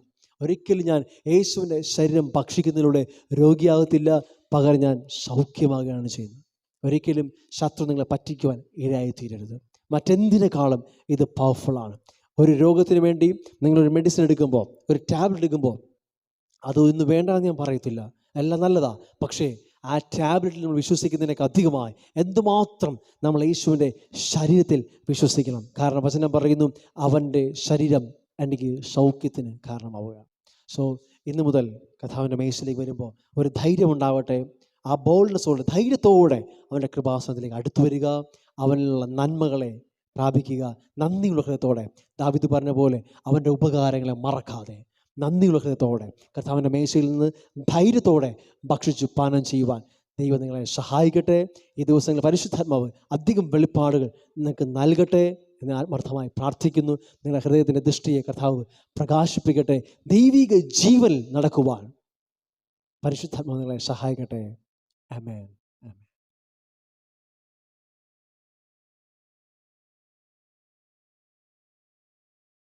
Speaker 1: ഒരിക്കലും ഞാൻ യേശുവിൻ്റെ ശരീരം ഭക്ഷിക്കുന്നതിലൂടെ രോഗിയാകത്തില്ല, പകരം ഞാൻ സൗഖ്യമാകുകയാണ് ചെയ്യുന്നത്. ഒരിക്കലും ശത്രു നിങ്ങളെ പറ്റിക്കുവാൻ ഇരയായി തീരരുത്. മറ്റെന്തിനേക്കാളും ഇത് പവർഫുള്ളാണ്. ഒരു രോഗത്തിന് വേണ്ടി നിങ്ങളൊരു മെഡിസിൻ എടുക്കുമ്പോൾ, ഒരു ടാബ്ലറ്റ് എടുക്കുമ്പോൾ, അതൊന്നും വേണ്ടാന്ന് ഞാൻ പറയത്തില്ല, എല്ലാം നല്ലതാ. പക്ഷേ ആ ടാബ്ലറ്റിൽ നമ്മൾ വിശ്വസിക്കുന്നതിനൊക്കെ അധികമായി എന്തുമാത്രം നമ്മൾ യേശുവിൻ്റെ ശരീരത്തിൽ വിശ്വസിക്കണം. കാരണം വചനം പറയുന്നു, അവൻ്റെ ശരീരം എനിക്ക് സൗഖ്യത്തിന് കാരണമാവുക. സോ ഇന്നു മുതൽ കർത്താവിൻ്റെ മേശയിലേക്ക് വരുമ്പോൾ ഒരു ധൈര്യം ഉണ്ടാവട്ടെ. ആ ബോൾഡ്നെസ്സോടെ ധൈര്യത്തോടെ അവൻ്റെ കൃപാസനത്തിലേക്ക് അടുത്തു വരിക. അവനിലുള്ള നന്മകളെ പ്രാപിക്കുക. നന്ദിയുള്ള ഹൃദയത്തോടെ ദാവീദ് പറഞ്ഞ പോലെ അവൻ്റെ ഉപകാരങ്ങളെ മറക്കാതെ നന്ദിയുള്ള ഹൃദയത്തോടെ കർത്താവിൻ്റെ മേശയിൽ നിന്ന് ധൈര്യത്തോടെ ഭക്ഷിച്ചു പാനം ചെയ്യുവാൻ ദൈവം നിങ്ങളെ സഹായിക്കട്ടെ. ഈ ദിവസങ്ങളിൽ പരിശുദ്ധാത്മാവ് അധികം വെളിപ്പാടുകൾ നിങ്ങൾക്ക് നൽകട്ടെ എന്ന് ആത്മാർത്ഥമായി പ്രാർത്ഥിക്കുന്നു. നിങ്ങളുടെ ഹൃദയത്തിൻ്റെ ദൃഷ്ടിയെ കർത്താവ് പ്രകാശിപ്പിക്കട്ടെ. ദൈവിക ജീവൻ നടക്കുവാൻ പരിശുദ്ധാത്മാവ് നിങ്ങളെ സഹായിക്കട്ടെ. ആമേൻ.